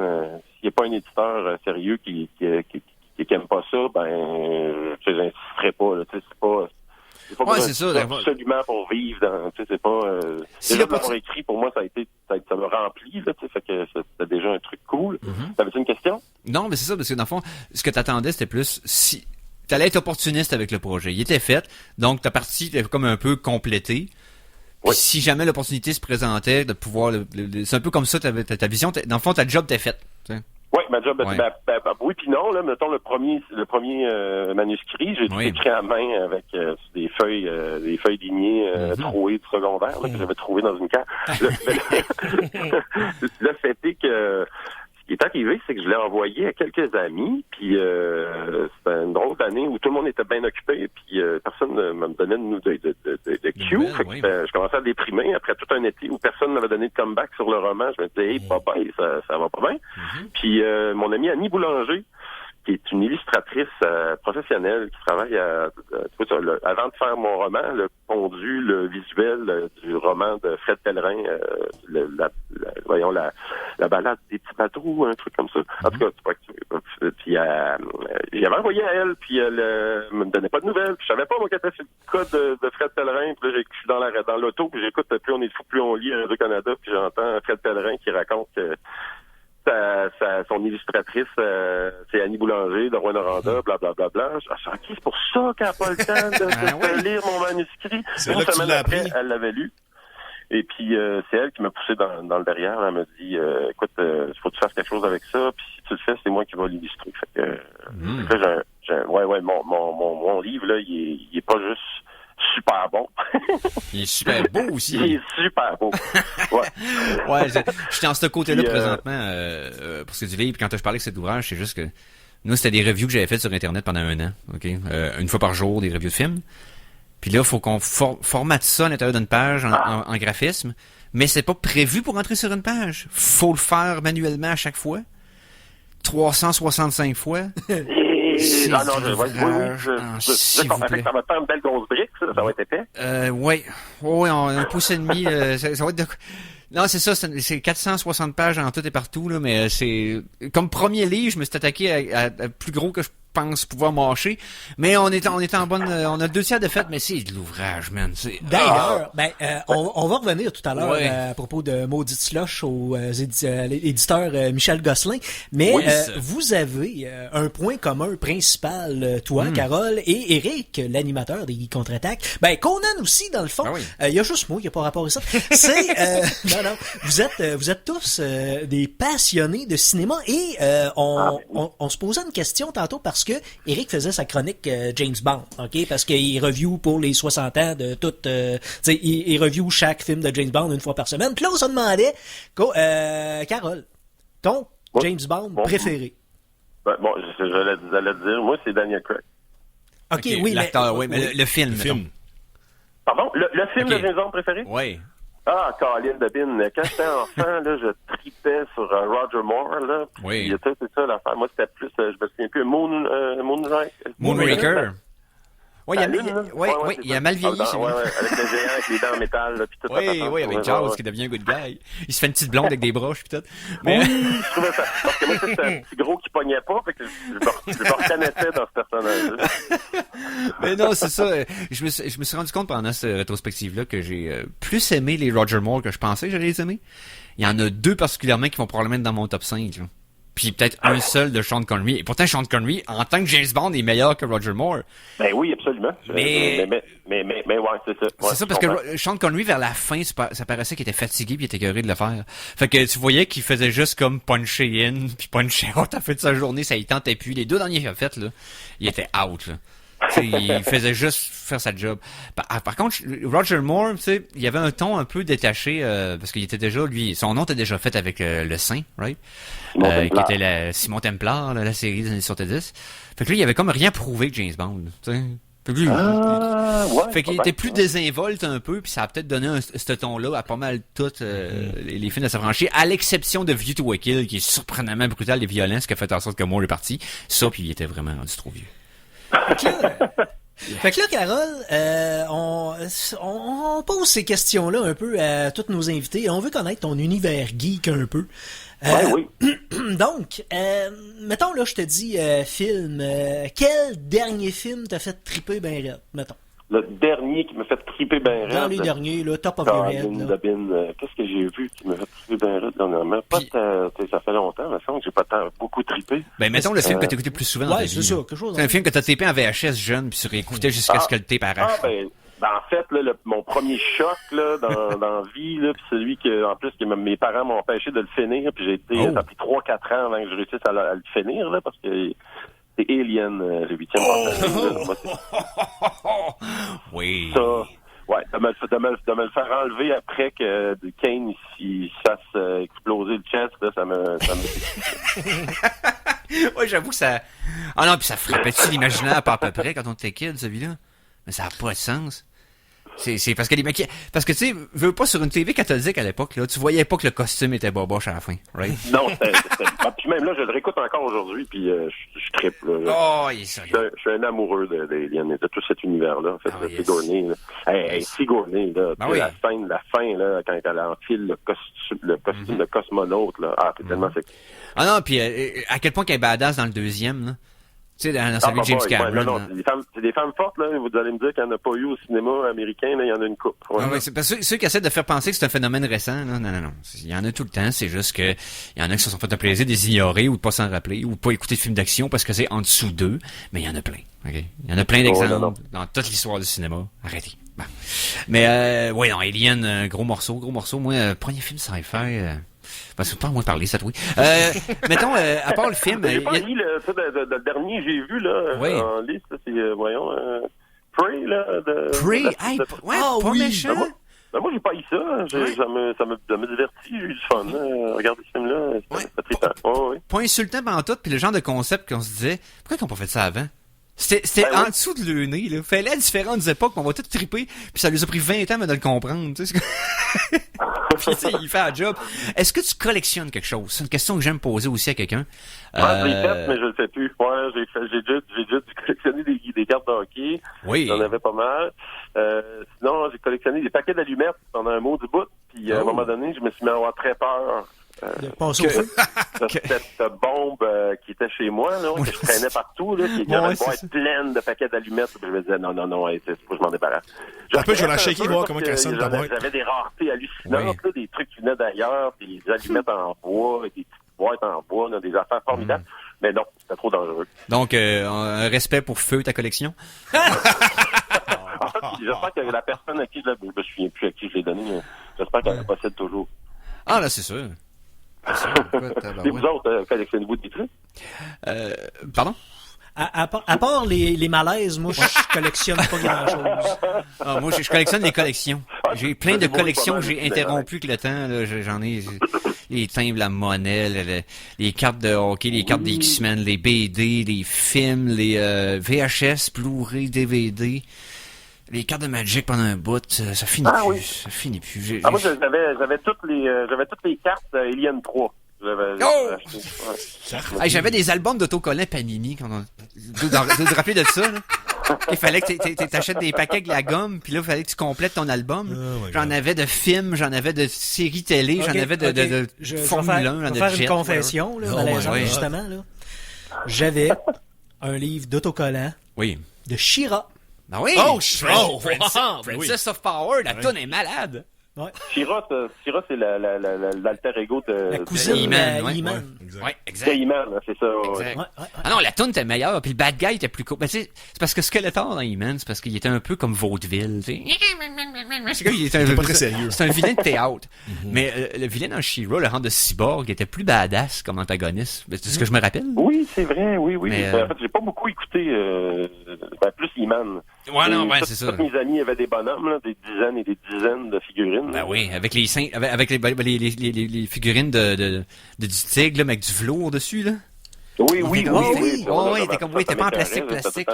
s'il y a pas un éditeur sérieux qui aime pas ça, ben, tu sais, j'insisterai pas. Là, tu sais, c'est pas c'est ça. Absolument pour vivre dans, tu sais, c'est pas, déjà de l'avoir écrit, pour moi, ça me remplit, là, tu sais, fait que c'était déjà un truc cool. T'avais-tu une question? Non, mais c'est ça, parce que dans le fond, ce que t'attendais, c'était plus si, t'allais être opportuniste avec le projet. Il était fait, donc ta partie était comme un peu complétée. Oui. Si jamais l'opportunité se présentait de pouvoir, c'est un peu comme ça, ta vision, dans le fond, ta job t'est faite, tu sais. Oui, ma job, oui puis non, là, mettons le premier manuscrit, j'ai tout écrit à main avec des feuilles lignées trouées du secondaire, là, que j'avais trouvé dans une carte. Le fait est que ce qui est arrivé, c'est que je l'ai envoyé à quelques amis, puis c'était une drôle d'année où tout le monde était bien occupé, puis personne ne me donnait de cue. Fait que je commençais à déprimer après tout un été où personne ne m'avait donné de comeback sur le roman. Je me disais, hey, papa, ça va pas bien. Puis mon ami Annie Boulanger, qui est une illustratrice professionnelle qui travaille avant de faire mon roman, le pondu, le visuel du roman de Fred Pellerin, la balade des petits bateaux, un truc comme ça. En tout cas, c'est pas que puis j'avais envoyé à elle, puis elle me donnait pas de nouvelles, puis je savais pas moi qu'elle était sur le cas de Fred Pellerin, puis là je suis dans l'auto, puis j'écoute Plus on est fou, plus on lit Radio-Canada, puis j'entends Fred Pellerin qui raconte que son illustratrice, c'est Annie Boulanger de Rouyn-Noranda, blablabla. C'est pour ça qu'elle n'a pas le temps de lire mon manuscrit. C'est là que tu l'as appris. Elle l'avait lu. Et puis, c'est elle qui m'a poussé dans le derrière. Elle m'a dit, écoute, il faut que tu fasses quelque chose avec ça, puis si tu le fais, c'est moi qui vais l'illustrer. Fait que, mon livre, là, il est pas juste super bon. Il est super beau aussi. Il est super beau. Ouais, j'étais en ce côté-là présentement pour ce que tu livre. Puis quand je parlais de cet ouvrage, c'est juste que nous, c'était des reviews que j'avais faites sur Internet pendant 1 an. Ok, une fois par jour, des reviews de films. Puis là, il faut qu'on formate ça à l'intérieur d'une page en graphisme. Mais c'est pas prévu pour entrer sur une page. Faut le faire manuellement à chaque fois. 365 fois. Oui, je comprends que ça va te faire une belle grosse brique, ça va être épais. Oui, un pouce et demi, ça va être de... Non, c'est ça, c'est 460 pages en tout et partout, là, mais c'est... Comme premier livre, je me suis attaqué à plus gros que je pense pouvoir mâcher, mais on est en bonne... on a 2 tiers de fait, mais c'est de l'ouvrage, man. D'ailleurs, on va revenir tout à l'heure à propos de Maudite Slush aux éditeurs Michel Gosselin, mais vous avez un point commun principal, toi, Carole, et Eric, l'animateur des Geeks Contre-Attaque. Conan aussi, dans le fond. Il y a juste moi qui n'a pas rapport à ça. C'est... non, vous êtes tous des passionnés de cinéma et on se posait une question tantôt parce que Eric faisait sa chronique James Bond, ok, parce qu'il review pour les 60 ans de tout, il review chaque film de James Bond une fois par semaine. Puis là on se demandait, Carole, ton James Bond préféré. J'allais te dire, moi c'est Daniel Craig. Ok, oui, l'acteur, mais le film. Pardon, le film de James Bond préféré? Oui. Ah, Colin Debin. Quand j'étais enfant, là, je tripais sur Roger Moore, là. Oui. C'est ça l'affaire. Moi, c'était plus, je me souviens plus, Moonraker. Oui, il y a mal vieilli, c'est vrai. Avec le géant, avec les dents en métal, là, puis tout ça. Oui, avec Charles, qui devient un good guy. Il se fait une petite blonde avec des broches, puis tout. Mais... Oui, je trouvais ça. Parce que moi, c'était un petit gros qui pognait pas, fait que je me reconnaissais dans ce personnage-là. Mais non, c'est ça. Je me suis rendu compte pendant cette rétrospective-là que j'ai plus aimé les Roger Moore que je pensais que j'allais les aimer. Il y en a 2 particulièrement qui vont probablement être dans mon top 5, là. Puis peut-être un seul de Sean Connery. Et pourtant, Sean Connery, en tant que James Bond, est meilleur que Roger Moore. Ben oui, absolument. Mais ouais, c'est ça. C'est ça, parce que Sean Connery, vers la fin, ça paraissait qu'il était fatigué puis il était écœuré de le faire. Fait que tu voyais qu'il faisait juste comme puncher in puis puncher out à la fin de sa journée. Ça y tentait plus. Les 2 derniers qu'il a fait, là, il était out, là. Il faisait juste faire sa job. Par contre, Roger Moore, tu sais, il y avait un ton un peu détaché parce qu'il était déjà, lui, son nom était déjà fait avec le Saint, right? Qui était Simon Templar, la série des années 70. Fait que lui, il avait comme rien prouvé que James Bond, tu sais. Fait qu'il était plus désinvolte un peu, puis ça a peut-être donné ce ton-là à pas mal toutes les films de sa franchise, à l'exception de View to a Kill, qui est surprenamment brutal et violent, ce qui a fait en sorte que Moore est parti. Ça, puis il était vraiment rendu trop vieux. Fait que là, Carole, on pose ces questions-là un peu à tous nos invités. On veut connaître ton univers geek un peu. Oui. Donc, mettons, là, je te dis film. Quel dernier film t'a fait triper ben raide, mettons? Le dernier qui m'a fait triper ben raide. Dans les derniers, là, top of your head. Qu'est-ce que j'ai vu qui m'a fait triper ben raide dernièrement? Ça fait longtemps, il me semble que j'ai pas beaucoup trippé. Ben, mettons le film que t'as écouté plus souvent dans ta vie. C'est ça, quelque chose. C'est un film que t'as tapé en VHS jeune, puis tu réécoutais jusqu'à ce que le tape arrache. En fait, là, mon premier choc là, dans la vie, là, puis celui que, en plus, que mes parents m'ont empêché de le finir, puis ça a pris 3-4 ans avant que je réussisse à le finir, là, parce que c'est Alien, le 8e partie. Oui. Ça, ouais, de me le faire enlever après que Kane il se fasse exploser le chest, là, ça me ouais, j'avoue que ça... Ah non, puis ça frappait-tu l'imaginaire à peu près quand on était kid, celui-là? Mais ça n'a pas de sens. C'est parce que les maquillages... Parce que, tu sais, veux pas sur une TV catholique à l'époque, là, tu voyais pas que le costume était boboche à la fin, right? Non, puis même là, je le réécoute encore aujourd'hui, puis je trippe, là. Oh, il est sérieux. Je suis un amoureux d'Alien et de tout cet univers-là, en fait, Sigourney, là. Sigourney, là, la fin, là, quand elle enfile le costume de cosmonaute, là, c'est tellement sexy. Ah non, puis à quel point qu'elle est badass dans le deuxième, là. Tu sais, dans celui de James Cameron. Non, c'est des femmes fortes, là. Vous allez me dire qu'il n'y en a pas eu au cinéma américain, là. Il y en a une couple. C'est parce que ceux qui essaient de faire penser que c'est un phénomène récent, là. Non. Il y en a tout le temps. C'est juste que il y en a qui se sont fait un plaisir de les ignorer ou de pas s'en rappeler ou de pas écouter de films d'action parce que c'est en dessous d'eux. Mais il y en a plein. OK? Il y en a plein d'exemples dans toute l'histoire du cinéma. Arrêtez. Bon. Mais, non, Alien, gros morceau. Moi, premier film sci-fi, c'est pas à moi de parler, ça, oui. Mettons, à part le film... J'ai pas lu le dernier que j'ai vu, là, en liste, c'est, voyons, Prey, là. Prey? Pas méchant. Moi, j'ai pas eu ça. Ça m'a diverti, j'ai eu du fun. Regardez ce film-là, c'est très pas insultant pendant tout, puis le genre de concept qu'on se disait, pourquoi ils n'ont pas fait ça avant? C'était Ben en oui. dessous de le nez, là. Fallait à différentes époques, on va tout triper, puis ça lui a pris 20 ans avant de le comprendre, tu sais. Puis, tu sais, il fait un job. Est-ce que tu collectionnes quelque chose? C'est une question que j'aime poser aussi à quelqu'un. Ouais, je l'ai fait, mais je le sais plus. Ouais, j'ai déjà dû collectionner des cartes de hockey. Oui. J'en avais pas mal. Sinon, j'ai collectionné des paquets d'allumettes pendant un mot du bout. Puis, à un moment donné, je me suis mis à avoir très peur. De passer au feu. Cette bombe qui était chez moi, là, que je traînais partout, là, qui Ouais, aurait c'est dû être pleine de paquets d'allumettes. Puis je me disais, non, c'est faut que je m'en débarrasse. Un peu, je vais la regrette shaker, peu voir parce comment que qu'elle sonne, ta boîte. J'avais des raretés hallucinantes, Oui. là, des trucs qui venaient d'ailleurs, des allumettes en bois, des petites boîtes en bois, là, des affaires formidables. Mais non, c'était trop dangereux. Donc, un respect pour Feu, ta collection. En fait, j'espère que la personne à qui je me souviens plus à qui je l'ai donné, j'espère qu'elle la possède toujours. Ah, là, c'est sûr. C'est sûr. Écoute, Et vous autres, collectionnez-vous des trucs? Pardon? À part les malaises, moi, je collectionne pas grand-chose. Ah, moi, je collectionne les collections. J'ai plein de c'est bon, collections pas que mal, j'ai c'est interrompues avec le temps. Là. J'en ai les timbres à monnaie, les cartes de hockey, les cartes des X-Men, les BD, les films, les VHS, Blu-ray, DVD, les cartes de Magic pendant un bout. Ça finit Ah, plus. oui. Ça finit plus. Moi, j'avais toutes les cartes Alien 3. Oh! Acheté. Ouais. Hey, j'avais des albums d'autocollants Panini. De te rappeler de ça, là. Il fallait que t'achètes des paquets avec la gomme, puis là, il fallait que tu complètes ton album. Oh my J'en God. avais de films, j'en avais de séries télé, j'en avais de Je vais Formule 1, faire, j'en je ai vais de faire jet, une confession, là, Oh malaisante, my God. justement. Là. J'avais un livre d'autocollants Oui. de She-Ra. Ben oui! Oh, Princess of Power, la toune est malade! Ouais. She-Ra, c'est l'alter ego de La cousine He-Man, de ouais. He-Man. Ouais, de exact. He-Man, hein, c'est ça. ouais. Exact. Ouais. Ah non, la toune était meilleure, puis le bad guy était plus cool. Ben, tu sais, c'est parce que Skeletor dans He-Man, c'est parce qu'il était un peu comme Vaudeville, tu sais. C'est comme, il était pas très sérieux. C'est un vilain de théâtre. Mais le vilain dans She-Ra, le rang de cyborg, était plus badass comme antagoniste. C'est ce que je me rappelle. Oui, c'est vrai, oui. Mais, En fait, j'ai pas beaucoup écouté, plus He-Man. Ouais, non, Et ouais, tous- c'est ça. Tous mes amis avaient des bonhommes, là, des dizaines et des dizaines de figurines. Ben oui, avec les les figurines de du tigre, là, mais avec du velours dessus, là. Oui. Oh, oui. Oh, oui, t'es pas en plastique, là. Avec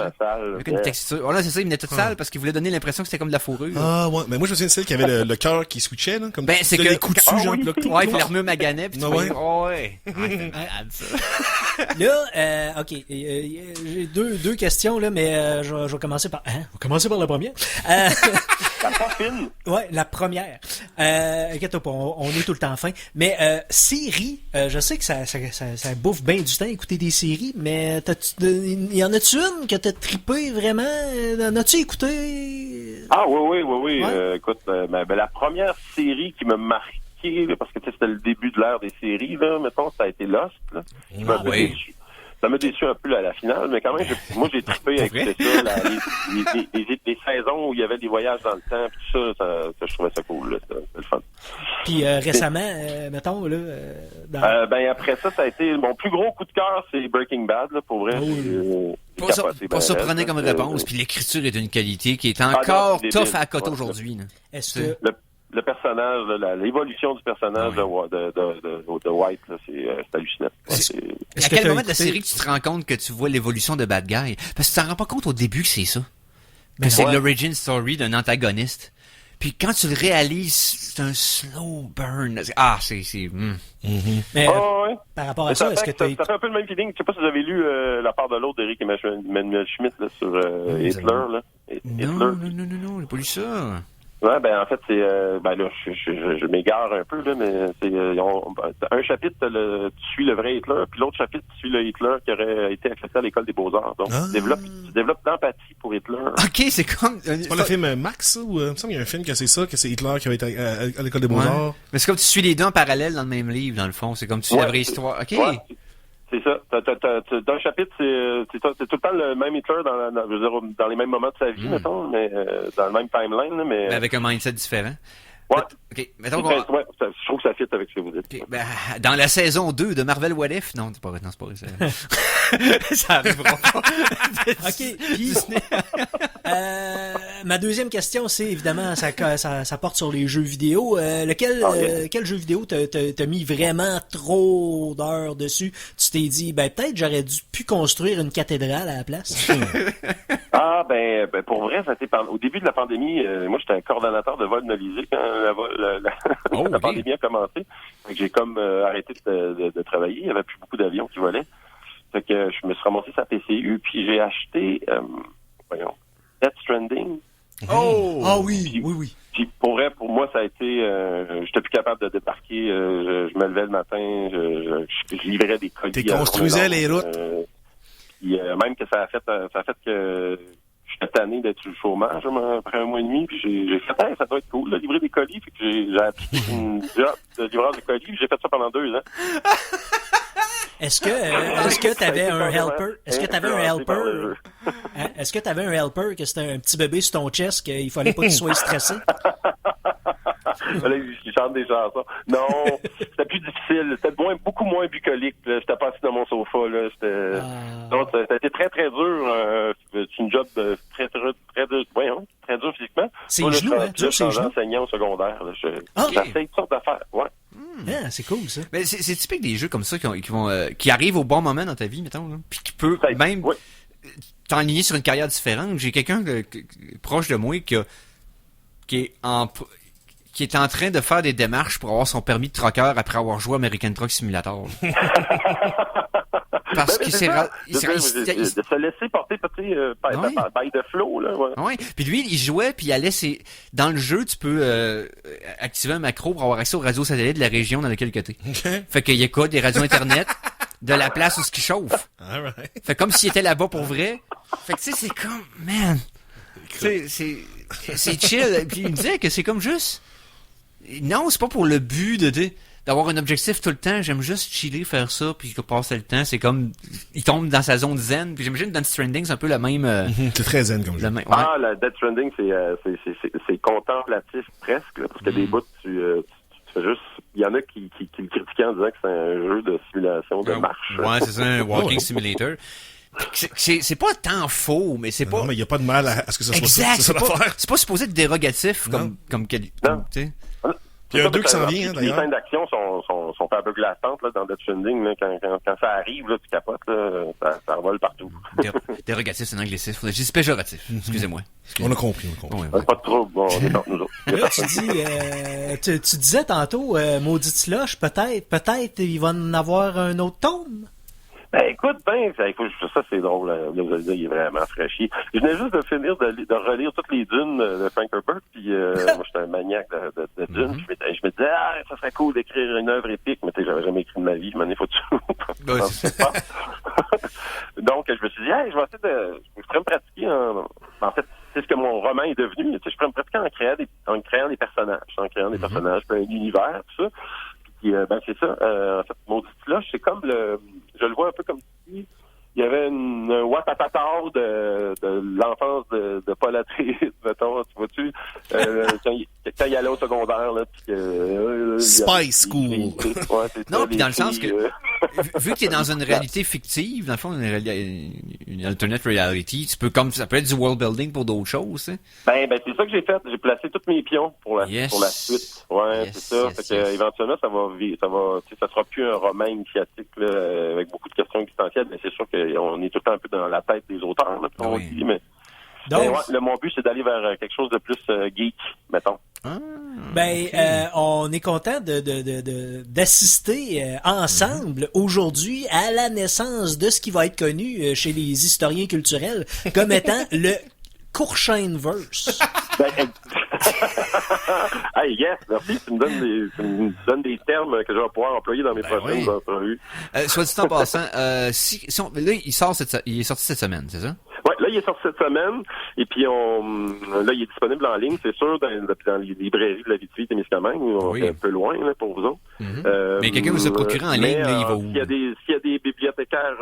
Avec une texture. Oh là, c'est ça, il venait tout sale parce qu'il voulait donner l'impression que c'était comme de la fourrure. Ah, ouais. Mais moi, je me souviens de celle qui avait le cœur qui switchait, là. Comme Ben, c'est c'était que- des coups dessus, Ah, genre, oui. là, Ouais, puis l'armure maganait, puis tu Ah, voyais- ouais. oh, ouais. C'était malade, ça. Là, OK, j'ai deux questions, là, mais je vais commencer par... Hein? On va commencer par la première. Pas fine. Ouais, la première. Inquiète-toi pas, on est tout le temps fin. Mais séries, je sais que ça bouffe bien du temps écouter des séries, mais y en a-tu une que t'as trippé vraiment? En as-tu écouté? Ah oui. Ouais. Écoute, la première série qui m'a marqué, là, parce que tu sais, c'était le début de l'ère des séries, là, mettons, ça a été Lost. Là. Qui m'a un peu oui. déçu. Ça m'a déçu un peu à la finale, mais quand même, moi j'ai trippé à écouter ça, les saisons où il y avait des voyages dans le temps, puis tout ça, je trouvais ça cool, là, c'était le fun. Puis récemment, mettons, là... dans- Après ça a été mon plus gros coup de cœur, c'est Breaking Bad, là, pour vrai. Pas surprenant comme réponse, puis l'écriture est d'une qualité qui est non, encore c'est tough débile. à côté Ouais. aujourd'hui, là. Est-ce que... Le personnage, l'évolution du personnage Ah oui. de White, là, c'est hallucinant. C'est- C'est- À Est-ce que quel t'as moment de la écouté- série que tu te rends compte que tu vois l'évolution de Bad Guy? Parce que tu t'en rends pas compte au début que c'est ça. Que Ben c'est ouais. l'origin story d'un antagoniste. Puis quand tu le réalises, c'est un slow burn. Ah, Mais ouais. par rapport à ça, est-ce que t'as ça fait un peu le même feeling. Je sais pas si vous avez lu La part de l'autre d'Eric Emmanuel Schmitt là, sur Hitler. Là. Non, j'ai pas lu ça. Ouais, ben en fait, c'est là, je m'égare un peu, là, mais c'est un chapitre, tu suis le vrai Hitler, puis l'autre chapitre, tu suis le Hitler qui aurait été accepté à l'école des Beaux-Arts. Donc, tu développes l'empathie pour Hitler. Ok, c'est comme... C'est pas le film Max, ça, ou il me semble qu'il y a un film que c'est ça, que c'est Hitler qui avait été à l'école des Beaux-Arts. Mais c'est comme tu suis les deux en parallèle dans le même livre, dans le fond. C'est comme tu suis la vraie histoire. Ok. Ouais, c'est ça. Dans un chapitre, c'est tout le temps le même Hitler je veux dire, dans les mêmes moments de sa vie, mettons, mais dans le même timeline, là, mais... Mais avec un mindset différent. Ouais. Ok, mettons qu'on... Ouais, je trouve que ça fit avec ce que vous dites. Ok, ben, dans la saison 2 de Marvel What If... Non, c'est pas vrai, ça arrivera pas. OK, puis... Ma deuxième question, c'est évidemment, ça porte sur les jeux vidéo. Quel jeu vidéo t'as mis vraiment trop d'heures dessus? Tu t'es dit, peut-être j'aurais pu construire une cathédrale à la place. Ben pour vrai, ça a été au début de la pandémie. Moi, j'étais un coordonnateur de vol nolisé quand la pandémie a commencé. Fait que j'ai comme arrêté de travailler. Il y avait plus beaucoup d'avions qui volaient. Fait que je me suis ramassé sa PCU, puis j'ai acheté, Death Stranding. Oh! Ah oui. Puis pour vrai, pour moi, ça a été, j'étais plus capable de débarquer. Je me levais le matin, je livrais des colis. Tu construisais les routes. Puis même que ça a fait que j'étais tanné d'être sur le chômage après un mois et demi, puis j'ai fait ça doit être cool de livrer des colis, puis que j'ai appliqué une job de livreur de colis, puis j'ai fait ça pendant 2 ans. Est-ce que t'avais un helper? Est-ce que t'avais un helper? Est-ce que t'avais un helper que c'était un petit bébé sur ton chest qu'il fallait pas qu'il soit stressé? Il chante des chansons. Non, c'était plus difficile. C'était beaucoup moins bucolique. Là. J'étais pas assis dans mon sofa. Là. Donc, ça a été très, très dur. C'est une job très dur physiquement. C'est les genoux, hein? Je suis enseignant au secondaire. J'essaie toutes sortes d'affaires. Ouais. Yeah, c'est cool, ça. Mais c'est typique des jeux comme ça qui arrivent au bon moment dans ta vie, mettons, là, puis qui peut même t'enligner sur une carrière différente. J'ai quelqu'un proche de moi qui est en train de faire des démarches pour avoir son permis de trucker après avoir joué American Truck Simulator. Parce qu'il s'est... De se laisser porter by the flow, là. Ouais. Puis lui, il jouait, puis il allait... Dans le jeu, tu peux activer un macro pour avoir accès aux radios satellites de la région dans laquelle tu es. Fait qu'il écoute des radios Internet de la place où ce qui chauffe. Right. Fait comme s'il était là-bas pour vrai. Fait que tu sais, c'est comme... Man! C'est chill. Puis il me disait que c'est comme juste... Non, c'est pas pour le but d'avoir un objectif tout le temps. J'aime juste chiller, faire ça, puis passer le temps. C'est comme... Il tombe dans sa zone zen. Puis j'imagine Death Stranding, c'est un peu le même... C'est très zen comme jeu. La Death Stranding, c'est contemplatif presque, là, parce que des bouts, tu fais juste... Il y en a qui le critiquaient en disant que c'est un jeu de simulation de marche. Ouais, c'est ça, un walking simulator. C'est pas tant faux, mais c'est pas... Non, mais il n'y a pas de mal à ce que ça soit exact, ça. C'est pas supposé être dérogatif comme tu sais. Il y a un 2 qui s'en vient, d'ailleurs. Les scènes d'action sont un peu glaçantes là, dans Death Stranding. Là, quand ça arrive, là, tu capotes, là, ça revole partout. Dérogatif, c'est un anglicisme. J'ai dit péjoratif. Excusez-moi. On a compris. Ouais. Pas de trouble, on est entre nous autres. Là, tu disais tantôt, maudite slush, peut-être il va en avoir un autre tome. Écoute, ça c'est drôle. Là, vous allez dire, il est vraiment fraîchi. Je venais juste de finir de relire toutes les dunes de Frank Herbert, puis moi j'étais un maniaque de dunes. Puis je me disais, ça serait cool d'écrire une œuvre épique, mais j'avais jamais écrit de ma vie, je m'en ai foutu. Donc je me suis dit, je vais essayer je pourrais me pratiquer en fait, c'est ce que mon roman est devenu. Je pourrais me pratiquer en créant des personnages, puis un univers, tout ça. Puis, c'est ça. En fait, Maudit Slush, c'est comme je le vois un peu comme si il y avait un Watatata de l'enfance de Paul Atreides, mettons, tu vois-tu, quand il allait au secondaire, là, puis Spice School. Non, puis dans le sens que, vu que t'es dans une réalité fictive, dans le fond, une alternate reality, tu peux ça peut être du world building pour d'autres choses, hein? Ben, c'est ça que j'ai fait. J'ai placé tous mes pions pour la suite. Ouais, c'est ça. Fait que, éventuellement, ça sera plus un roman initiatique, là, avec beaucoup de questions existentielles, mais c'est sûr qu'on est tout le temps un peu dans la tête des auteurs, là, on dit, mais... Donc, mon but, c'est d'aller vers quelque chose de plus geek, mettons. On est content d'assister ensemble aujourd'hui à la naissance de ce qui va être connu chez les historiens culturels comme étant le Courchaine-verse. Hey, yes, merci. Tu me donnes des termes que je vais pouvoir employer dans mes prochaines entrevues. Soit dit en passant, là, il est sorti cette semaine, c'est ça? Ouais, là, il est sorti cette semaine, et puis là, il est disponible en ligne, c'est sûr, dans les librairies de la Témiscamingue, c'est un peu loin, là, pour vous autres. Mm-hmm. Mais quelqu'un vous a procuré en ligne, là, il va où? S'il y a des bibliothécaires,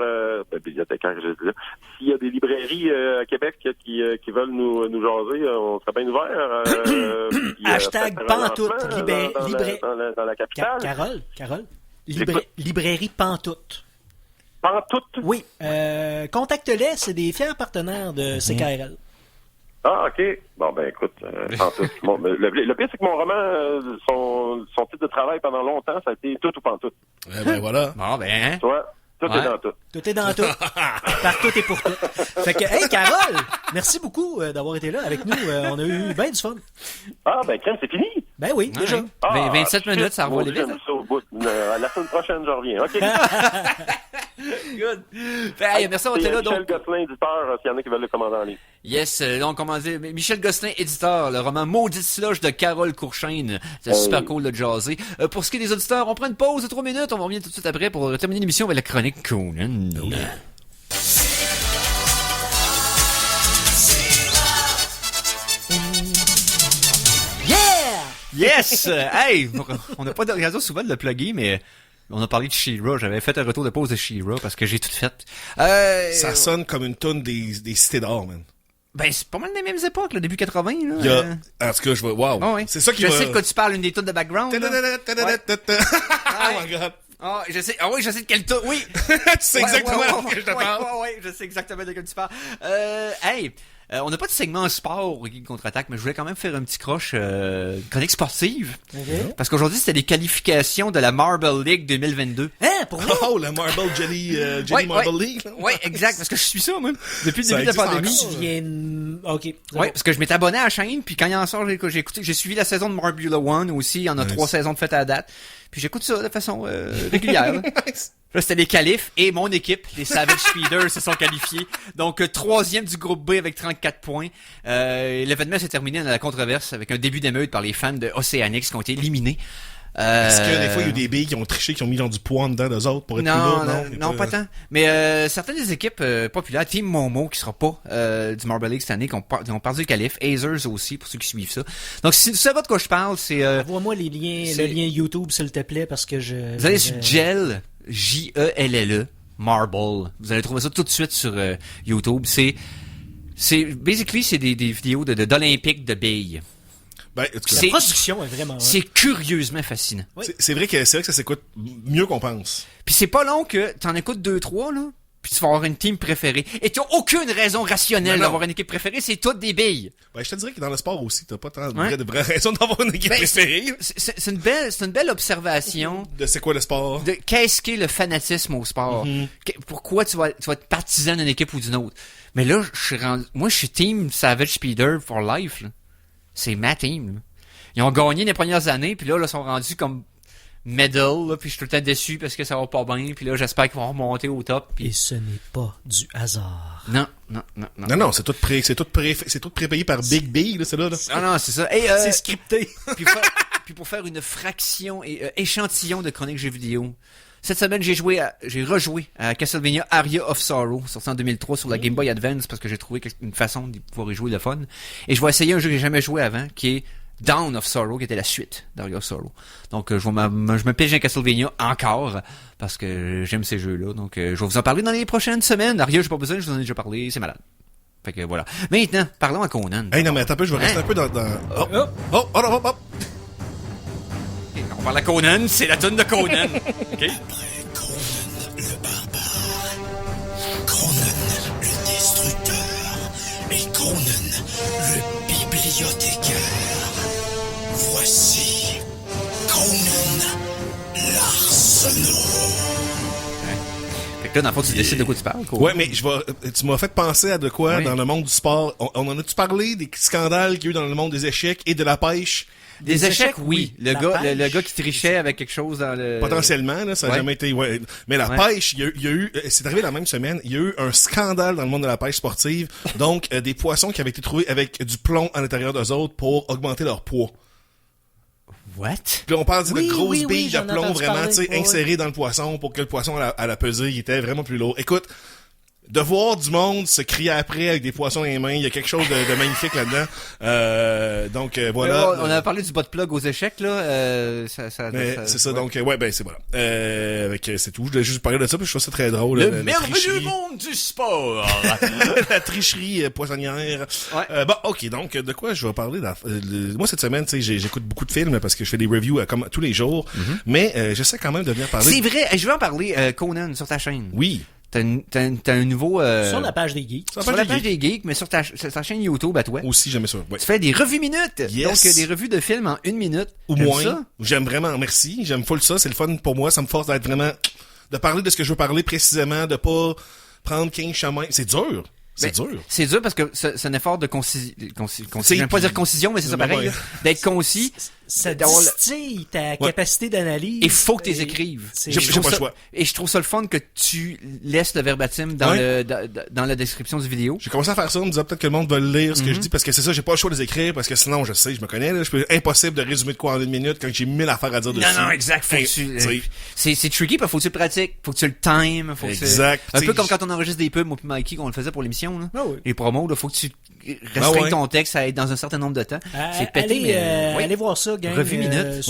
s'il y a des librairies à Québec qui veulent nous jaser, on serait bien ouvert. Hashtag Pantoute, dans la capitale. Carole, librairie Pantoute. Pantoute? Oui. Contacte-les, c'est des fiers partenaires de CKRL. Ah, OK. Bon, ben écoute, pantoute. Bon, le pire, c'est que mon roman, son titre de travail pendant longtemps, ça a été Tout ou Pantoute. Eh ben voilà. Bon, ben... Tu vois? Tout est dans tout. Tout est dans tout. Partout et pour tout. Fait que, hey, Carole, merci beaucoup d'avoir été là avec nous. On a eu bien du fun. Ah, ben crème, c'est fini. Ben oui, déjà. Ah, 27 minutes, ça revoit les vite. j'aime ça au bout. La semaine prochaine, je reviens. OK. Good. Hey, merci d'avoir été là. Michel Donc... Gosselin, éditeur, s'il y en a qui veulent le commander en ligne. Yes, donc on dit Michel Gosselin, éditeur, le roman Maudite Slush de Carole Courchaine. C'est super cool de jaser. Pour ce qui est des auditeurs, on prend une pause de 3 minutes, on revient tout de suite après pour terminer l'émission avec la chronique Conan. Yes! Hey! On n'a pas d'occasion souvent de le plugger, mais on a parlé de She-Ra. J'avais fait un retour de pause de She-Ra parce que j'ai tout fait. Ça sonne comme une toune des Cités d'Or, man. Ben, c'est pas mal des mêmes époques, là, début 80, là. Il y a... En tout cas, je vois... Wow! Oh, oui. C'est ça qui je va... sais de quoi tu parles, une des tunes de background. Oh my God! Ah, je sais. Ah oui, je sais de quel ton. Oui. Tu sais exactement de ce que je te parle. Ouais, je sais exactement de quel tu parles. Hey. On n'a pas de segment sport au Geek Contre-Attaque, mais je voulais quand même faire un petit croche chronique sportive. Okay. Parce qu'aujourd'hui, c'était les qualifications de la Marble League 2022. Hein, pour nous? Oh, la Marble Jelly Marble League. Oui, exact, parce que je suis ça, moi. Depuis le début de la pandémie. OK. Oui, parce que je m'étais abonné à la chaîne, puis quand il en sort, j'ai suivi la saison de Marbula One aussi. Il y en a 3 saisons de fête à la date. Puis j'écoute ça de façon régulière. Nice. Là, c'était les qualifs et mon équipe, les Savage Speeders, se sont qualifiés. Donc, 3e du groupe B avec 34 points. L'événement s'est terminé dans la controverse avec un début d'émeute par les fans de Oceanics qui ont été éliminés. Est-ce que des fois, il y a eu des billes qui ont triché, qui ont mis du poids en dedans d'eux autres pour être plus lourds? Non, pas tant. Mais certaines des équipes populaires, Team Momo, qui sera pas du Marble League cette année, qui ont perdu le qualif, Hazers aussi, pour ceux qui suivent ça. Donc, si tu sais pas de quoi je parle, c'est... Envoie-moi le lien YouTube, s'il te plaît, parce que Vous allez sur Gel, J-E-L-L-E, Marble. Vous allez trouver ça tout de suite sur YouTube. Basically, c'est des vidéos d'Olympique de billes. Ben, la production est vraiment... C'est curieusement fascinant. Oui. C'est vrai que ça s'écoute mieux qu'on pense. Puis c'est pas long que t'en écoutes 2-3, là, puis tu vas avoir une team préférée. Et t'as aucune raison rationnelle d'avoir une équipe préférée, c'est toutes des billes. Ben, je te dirais que dans le sport aussi, t'as pas tant de vraies raisons d'avoir une équipe préférée. C'est une belle observation. De c'est quoi le sport? De qu'est-ce qu'est le fanatisme au sport. Pourquoi tu vas être partisan d'une équipe ou d'une autre. Mais là, moi, je suis team Savage Speeder for life, là. C'est ma team, là. Ils ont gagné les premières années, puis là, ils sont rendus comme medal, là, puis je suis tout le temps déçu parce que ça va pas bien, puis là, j'espère qu'ils vont remonter au top. Puis... Et ce n'est pas du hasard. Non, non, c'est tout prépayé par Big B, là, c'est là. Non, c'est ça. Et, c'est scripté. puis pour faire une fraction et échantillon de chronique jeux vidéo, cette semaine, j'ai rejoué à Castlevania Aria of Sorrow, sorti en 2003 sur la Game Boy Advance, parce que j'ai trouvé une façon de pouvoir y jouer le fun. Et je vais essayer un jeu que j'ai jamais joué avant, qui est Dawn of Sorrow, qui était la suite d'Aria of Sorrow. Donc, je me pige un Castlevania encore, parce que j'aime ces jeux-là. Donc, je vais vous en parler dans les prochaines semaines. Aria, j'ai pas besoin, je vous en ai déjà parlé, c'est malade. Fait que voilà. Maintenant, parlons à Conan. Hey, non, mais attends un peu, je vais rester un peu dans... Hop. On parle à Conan, c'est la tune de Conan. Okay. Après Conan le barbare, Conan le destructeur et Conan le bibliothécaire. Voici Conan l'Arsenault. Fait que là, dans le fond, tu décides de quoi tu parles, quoi. Ouais, mais tu m'as fait penser à de quoi dans le monde du sport. On en a-tu parlé des scandales qu'il y a eu dans le monde des échecs et de la pêche? Des échecs, oui. Le gars qui trichait avec quelque chose dans le... Potentiellement, là, ça a jamais été... Ouais. Mais la pêche, il y a eu... C'est arrivé la même semaine, il y a eu un scandale dans le monde de la pêche sportive. Donc, des poissons qui avaient été trouvés avec du plomb à l'intérieur d'eux autres pour augmenter leur poids. What? Puis on parle de grosses billes de plomb vraiment, tu sais, insérées dans le poisson pour que le poisson à la pesée, il était vraiment plus lourd. Écoute, de voir du monde se crier après avec des poissons dans les mains, il y a quelque chose de magnifique là-dedans. Donc voilà. On a parlé du bot plug aux échecs là. C'est ça. Donc c'est voilà. C'est tout. Je voulais juste parler de ça parce que je trouve ça très drôle. Le merveilleux monde du sport. La tricherie poissonnière. Ouais. Bon, ok. Donc de quoi je vais parler? Moi cette semaine, tu sais, j'écoute beaucoup de films parce que je fais des reviews comme tous les jours. Mais j'essaie quand même de venir parler. C'est vrai. Je vais en parler. Conan sur ta chaîne. Oui. t'as un nouveau... Sur la page des geeks. Sur la page des geeks, mais sur ta chaîne YouTube à toi. Aussi, j'aimais ça. Ouais. Tu fais des revues minutes. Yes. Donc, des revues de films en 1 minute. Ou T'aimes moins. ça? J'aime vraiment, merci. J'aime full ça. C'est le fun pour moi. Ça me force d'être vraiment, de parler de ce que je veux parler précisément, de pas prendre 15 chemins. C'est dur. C'est dur. C'est dur parce que c'est un effort de j'aime pas dire concision, mais c'est ça pareil. Ouais. Là. D'être concis. Ça d'avoir distille ta capacité d'analyse. Il faut que tu les écrives. J'ai pas le choix. Et je trouve ça le fun que tu laisses le verbatim dans dans la description du vidéo. J'ai commencé à faire ça en me disant peut-être que le monde va lire ce que je dis parce que c'est ça, j'ai pas le choix de les écrire parce que sinon je sais, je me connais là, impossible de résumer de quoi en 1 minute quand j'ai 1000 affaires à dire dessus. Non, exact. Faut que tu, c'est tricky parce qu'il faut que tu le pratiques, faut que tu le times, faut exact. Que un peu comme quand on enregistre des pubs, moi puis Mikey, qu'on le faisait pour l'émission là. Ah oui. Les promos là, faut que tu restreignes ton texte à être dans un certain nombre de temps. C'est pété. Allez voir ça, gang. Revue minute.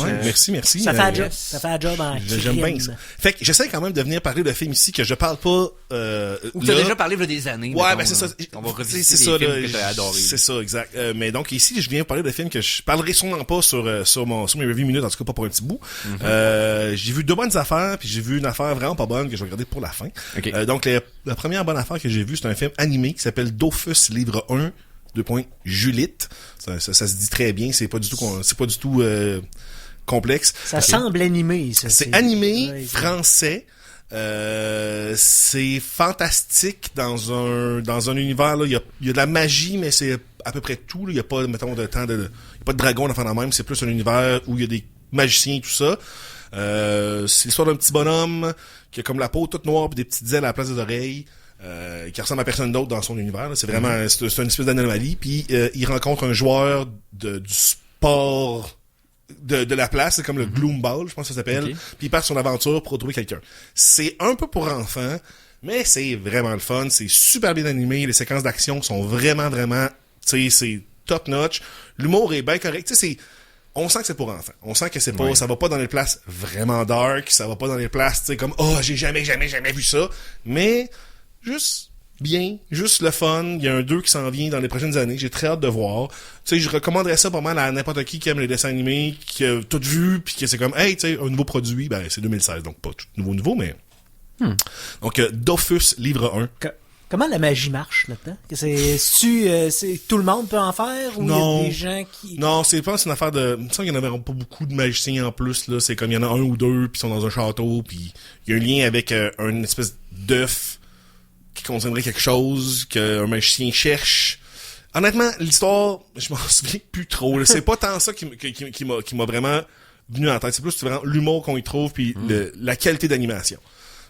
Merci. Ça fait un job. Ça fait un job en j'aime bien ça. Fait que j'essaie quand même de venir parler de films ici que je parle pas ou que t'as déjà parlé il y a des années. Ouais, ben c'est ça. On va revisiter des films que t'as adoré. C'est ça, exact. Mais donc ici, je viens parler de films que je parlerai sûrement pas sur mes revues minutes, en tout cas pas pour un petit bout. J'ai vu 2 bonnes affaires, puis j'ai vu une affaire vraiment pas bonne que je vais regarder pour la fin. Okay. Donc la première bonne affaire que j'ai vue, c'est un film animé qui s'appelle Dofus Livre 1 Julite. Ça se dit très bien, c'est pas du tout complexe. Ça semble animé, ça. C'est animé, français. C'est fantastique dans un univers là, il y a de la magie mais c'est à peu près tout là. Il y a pas mettons il y a pas de dragon d'enfant dans même, c'est plus un univers où il y a des magiciens et tout ça. C'est l'histoire d'un petit bonhomme qui a comme la peau toute noire et des petites ailes à la place des oreilles. Qui ressemble à personne d'autre dans son univers là. C'est vraiment c'est une espèce d'anomalie puis il rencontre un joueur du sport de la place, c'est comme le Gloom Ball, je pense que ça s'appelle. Puis il part sur l'aventure pour retrouver quelqu'un. C'est un peu pour enfants, mais c'est vraiment le fun. C'est super bien animé. Les séquences d'action sont vraiment, tu sais, c'est top notch. L'humour est bien correct. Tu sais, on sent que c'est pour enfants. On sent que c'est pas, ça va pas dans les places vraiment dark. Ça va pas dans les places, tu sais, comme, j'ai jamais vu ça. Mais, juste le fun. Il y a un 2 qui s'en vient dans les prochaines années. J'ai très hâte de voir. Tu sais, je recommanderais ça pas mal à n'importe qui aime les dessins animés, qui a tout vu, puis que c'est comme, hey, tu sais, un nouveau produit, ben c'est 2016, donc pas tout nouveau, mais... Donc, Dofus, livre 1. Comment la magie marche là-dedans? C'est tout le monde peut en faire ou il y a des gens qui... Non, c'est pas une affaire de... Il me semble qu'il y en avait pas beaucoup de magiciens en plus, là. C'est comme il y en a 1 ou 2, puis ils sont dans un château, puis il y a un lien avec une espèce d'œuf qui contiendrait quelque chose qu'un magicien cherche. Honnêtement, l'histoire, je m'en souviens plus trop. Là. C'est pas tant ça qui m'a vraiment venu en tête. C'est plus vraiment l'humour qu'on y trouve puis la qualité d'animation.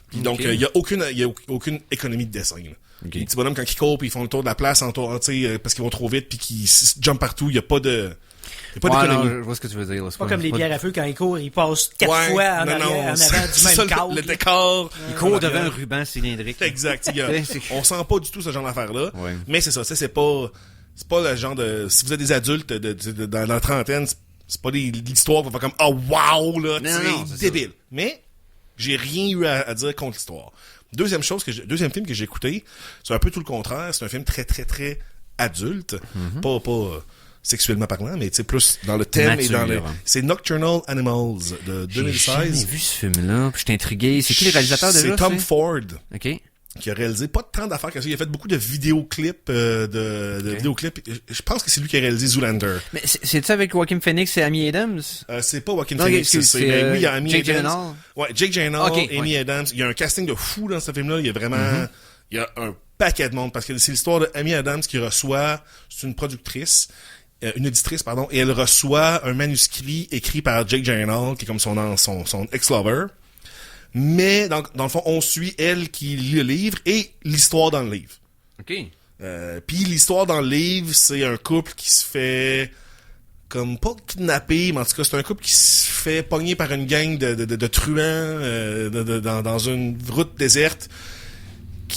Puis donc il y a aucune économie de dessin. Là. Les petits bonhommes quand ils courent puis ils font le tour de la place parce qu'ils vont trop vite puis qu'ils jumpent partout, il y a pas de d'économie. Non, je vois ce que tu veux dire. Là. C'est pas comme les bières à feu quand ils courent, ils passent 4 fois en avant du même cadre. Le décor. Ils courent devant un ruban cylindrique. Exact. On sent pas du tout ce genre d'affaire-là. Ouais. Mais c'est ça. C'est pas le genre de... Si vous êtes des adultes dans la trentaine, c'est pas l'histoire qu'on va faire comme « Oh, wow! » là, c'est débile. Ça. Mais j'ai rien eu à dire contre l'histoire. Deuxième film que j'ai écouté, c'est un peu tout le contraire. C'est un film très, très, très adulte. Pas sexuellement parlant, mais tu sais, plus dans le thème et dans le... C'est Nocturnal Animals de 2016. J'ai jamais vu ce film-là, puis je suis intrigué. C'est qui les réalisateurs déjà? C'est Tom Ford. OK. Qui a réalisé pas tant d'affaires que ça. Il a fait beaucoup de vidéoclips, vidéoclips. Je pense que c'est lui qui a réalisé Zoolander. Mais c'est ça avec Joaquin Phoenix et Amy Adams? C'est pas Joaquin Phoenix. Oui, il y a Amy Jake Adams. Gyllenhaal. Ouais, Jake Gyllenhaal, Amy Adams. Il y a un casting de fou dans ce film-là. Il y a vraiment, il y a un paquet de monde parce que c'est l'histoire de Amy Adams qui reçoit, c'est une productrice, une éditrice, pardon, et elle reçoit un manuscrit écrit par Jake Gyllenhaal, qui est comme son ex-lover. Mais, dans le fond, on suit elle qui lit le livre et l'histoire dans le livre. OK. Puis l'histoire dans le livre, c'est un couple qui se fait, comme, pas kidnapper, mais en tout cas, c'est un couple qui se fait pogner par une gang de truands dans une route déserte.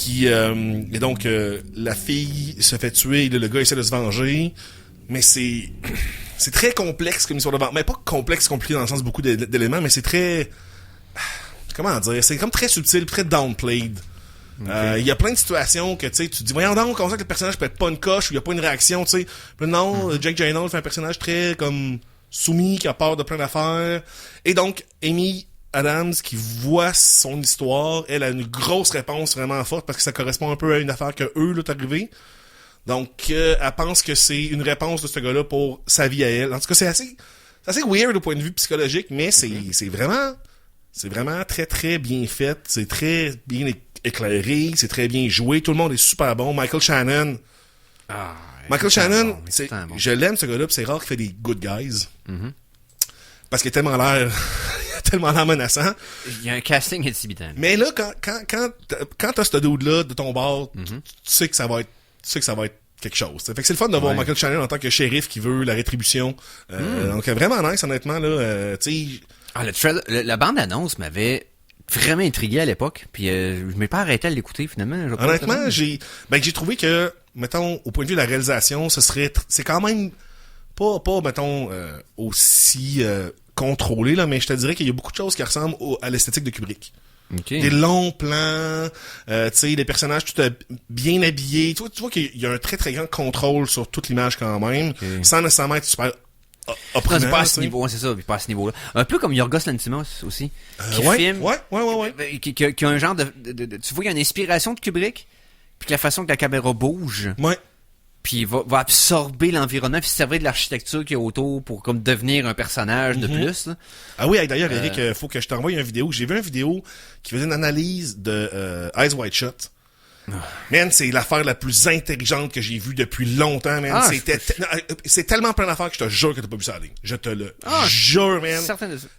Et donc, la fille se fait tuer et le gars essaie de se venger. Mais c'est très complexe comme histoire de vente. Mais pas complexe, compliqué dans le sens de beaucoup d'éléments, mais c'est très... Comment dire? C'est comme très subtil, très downplayed. Il y a plein de situations que tu te dis, voyons donc, on sait que le personnage peut être pas une coche ou il y a pas une réaction, tu sais. Non, Jake Gyllenhaal fait un personnage très comme soumis, qui a peur de plein d'affaires. Et donc, Amy Adams qui voit son histoire, elle a une grosse réponse vraiment forte parce que ça correspond un peu à une affaire que eux là, est arrivé. Donc, elle pense que c'est une réponse de ce gars-là pour sa vie à elle. En tout cas, c'est assez weird au point de vue psychologique, mais c'est vraiment très, très bien fait. C'est très bien éclairé. C'est très bien joué. Tout le monde est super bon. Michael Shannon. Michael Shannon, bon. Je l'aime, ce gars-là, pis c'est rare qu'il fait des good guys. Mm-hmm. Parce qu'il a tellement l'air menaçant. Il y a un casting intimidant. Mais là, quand t'as ce dude-là de ton bord, tu sais que ça va être quelque chose. Fait que c'est le fun de voir Michael Shannon en tant que shérif qui veut la rétribution. Donc vraiment nice, honnêtement, là. La bande-annonce m'avait vraiment intrigué à l'époque, puis je m'ai pas arrêté à l'écouter finalement. Honnêtement, j'ai trouvé que, mettons, au point de vue de la réalisation, c'est quand même pas mettons, aussi contrôlé, là, mais je te dirais qu'il y a beaucoup de choses qui ressemblent à l'esthétique de Kubrick. Okay. Des longs plans, tu sais, des personnages tout bien habillés. Tu vois qu'il y a un très très grand contrôle sur toute l'image quand même, sans nécessairement être super opprimant. C'est pas à ce niveau, c'est ça, pas à ce niveau-là. Un peu comme Yorgos Lanthimos aussi, qui filme, qui a un genre de tu vois, il y a une inspiration de Kubrick, puis que la façon que la caméra bouge. Ouais. Puis il va absorber l'environnement puis se servir de l'architecture qu'il y a autour pour comme devenir un personnage de plus. Là. Ah oui, d'ailleurs, Eric, faut que je t'envoie une vidéo. J'ai vu une vidéo qui faisait une analyse de Eyes Wide Shut. Man, c'est l'affaire la plus intelligente que j'ai vue depuis longtemps, man. C'est tellement plein d'affaires que je te jure que t'as pas vu ça en ligne. Je te le jure, man.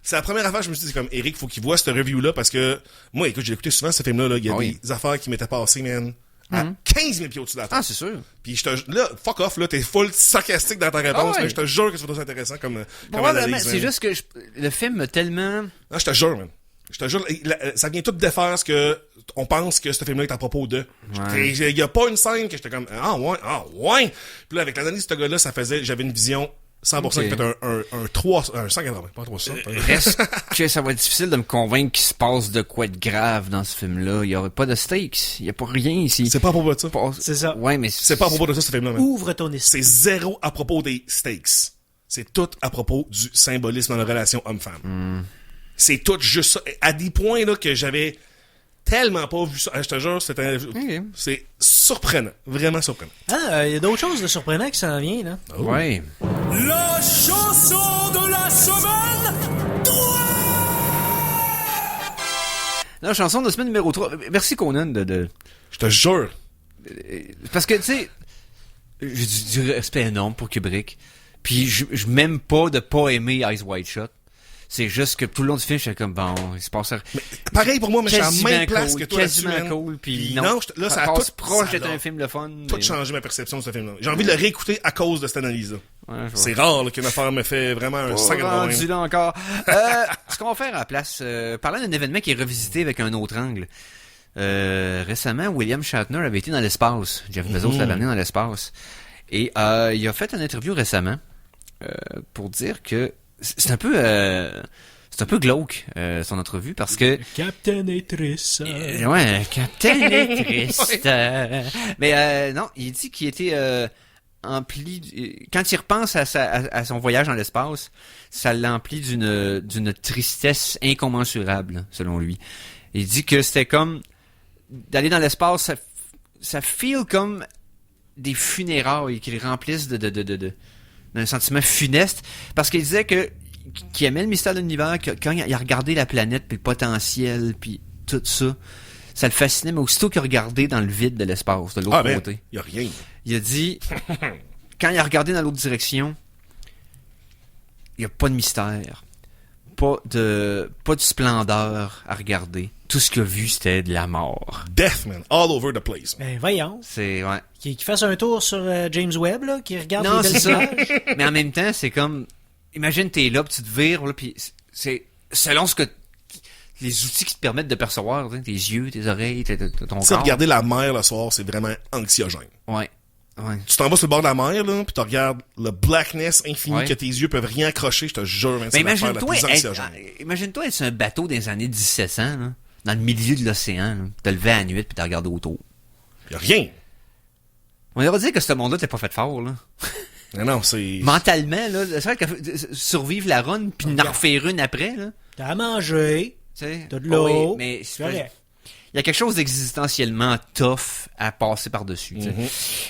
C'est la première affaire, je me suis dit, comme, Eric, faut qu'il voit cette review-là parce que, moi, écoute, j'ai écouté souvent ce film-là, là. Il y a des affaires qui m'étaient passées, man. À 15 000 pieds au-dessus de la tête. Ah, c'est sûr. Puis là, fuck off, là, t'es full sarcastique dans ta réponse, mais je te jure que c'est intéressant comme analyse. C'est juste que le film m'a tellement... Non, je te jure, man. Je te jure, ça vient tout défaire ce que on pense que ce film-là est à propos de. Il y a pas une scène que j'étais comme, ah ouais. Puis là, avec l'analyse de ce gars-là, j'avais une vision 100% qui fait un 180, pas 300. Reste que ça va être difficile de me convaincre qu'il se passe de quoi de grave dans ce film-là. Il y aurait pas de stakes. Il y a pas rien ici. C'est pas à propos de ça. C'est ça. Ouais, mais c'est pas à propos de ça, ce film-là, man. Ouvre ton esprit. C'est zéro à propos des stakes. C'est tout à propos du symbolisme dans la relation homme-femme. C'est tout juste ça. À des points, là, que j'avais tellement pas vu ça. Je te jure, c'est surprenant. Vraiment surprenant. Ah, il y a d'autres choses de surprenant qui s'en viennent, là. Oh. Ouais. La chanson de la semaine 3! La chanson de semaine numéro 3. Merci Conan de... Je te jure. Parce que, tu sais, j'ai du respect énorme pour Kubrick. Puis je m'aime pas de pas aimer Eyes Wide Shut. C'est juste que tout le long du film, j'étais comme, bon, il se passe... Mais pareil pour moi, mais je suis à la même place que toi quasiment là-dessus, cool, puis non, là, ça a passe tout proche d'être un film de fun. Tout changé ma perception de ce film-là. J'ai envie de le réécouter à cause de cette analyse-là. Ouais, c'est rare là, qu'une affaire me fait vraiment un sac de rendu là encore. Ce qu'on va faire à la place, parlant d'un événement qui est revisité avec un autre angle. Récemment, William Shatner avait été dans l'espace. Jeff Bezos l'avait amené dans l'espace. Et il a fait une interview récemment pour dire que c'est un peu glauque, son entrevue, parce que... Captain est triste. Ouais, Captain est triste. Mais non, il dit qu'il était empli... Quand il repense à son voyage dans l'espace, ça l'emplit d'une tristesse incommensurable, selon lui. Il dit que c'était comme... D'aller dans l'espace, ça feel comme des funérailles qui le remplissent d'un sentiment funeste, parce qu'il disait qu'il aimait le mystère de l'univers, que quand il a regardé la planète, puis le potentiel, puis tout ça, ça le fascinait, mais aussitôt qu'il a regardé dans le vide de l'espace, de l'autre côté. Il y a rien. Il a dit, quand il a regardé dans l'autre direction, il n'y a pas de mystère, pas de splendeur à regarder. Tout ce qu'il a vu, c'était de la mort. Death, man. All over the place. Ben, voyons. C'est, ouais. Qu'il fasse un tour sur James Webb, là, qui regarde non, les belles images. Mais en même temps, c'est comme... Imagine, t'es là, pis tu te vires, là, pis c'est... Selon ce que... Les outils qui te permettent de percevoir, tes yeux, tes oreilles, ton corps. Regarder la mer le soir, c'est vraiment anxiogène. Ouais. Tu t'en vas sur le bord de la mer, là, pis tu regardes le blackness infini que tes yeux peuvent rien accrocher, je te jure, man, c'est l'affaire la plus anxiogène. Imagine-toi être sur un bateau des années 1700, là, dans le milieu de l'océan, te lever à la nuit pis te regarder autour. Y'a rien. On aurait dit que ce monde-là t'es pas fait fort, là. Non, c'est... Mentalement, là, c'est vrai que survivre la run pis en refaire une après, là. T'as à manger, sais. T'as de l'eau. Oui, mais C'est correct. il y a quelque chose d'existentiellement tough à passer par-dessus. Tu sais.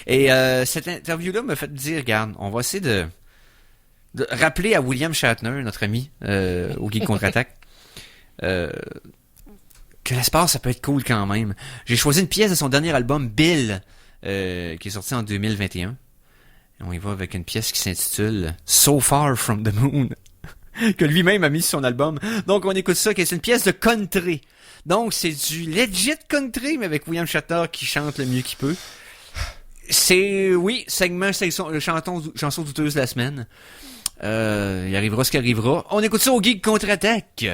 Et cette interview-là m'a fait dire, regarde, on va essayer de rappeler à William Shatner, notre ami, au Geek Contre-Attaque, que l'espace, ça peut être cool quand même. J'ai choisi une pièce de son dernier album, Bill, qui est sorti en 2021. Et on y va avec une pièce qui s'intitule So Far From The Moon, que lui-même a mis sur son album. Donc on écoute ça, qui est une pièce de country. Donc c'est du legit country, mais avec William Shatner qui chante le mieux qu'il peut. C'est, oui, segment, chanson douteuse de la semaine. Il arrivera ce qui arrivera. On écoute ça au Geek Contre-Attaque.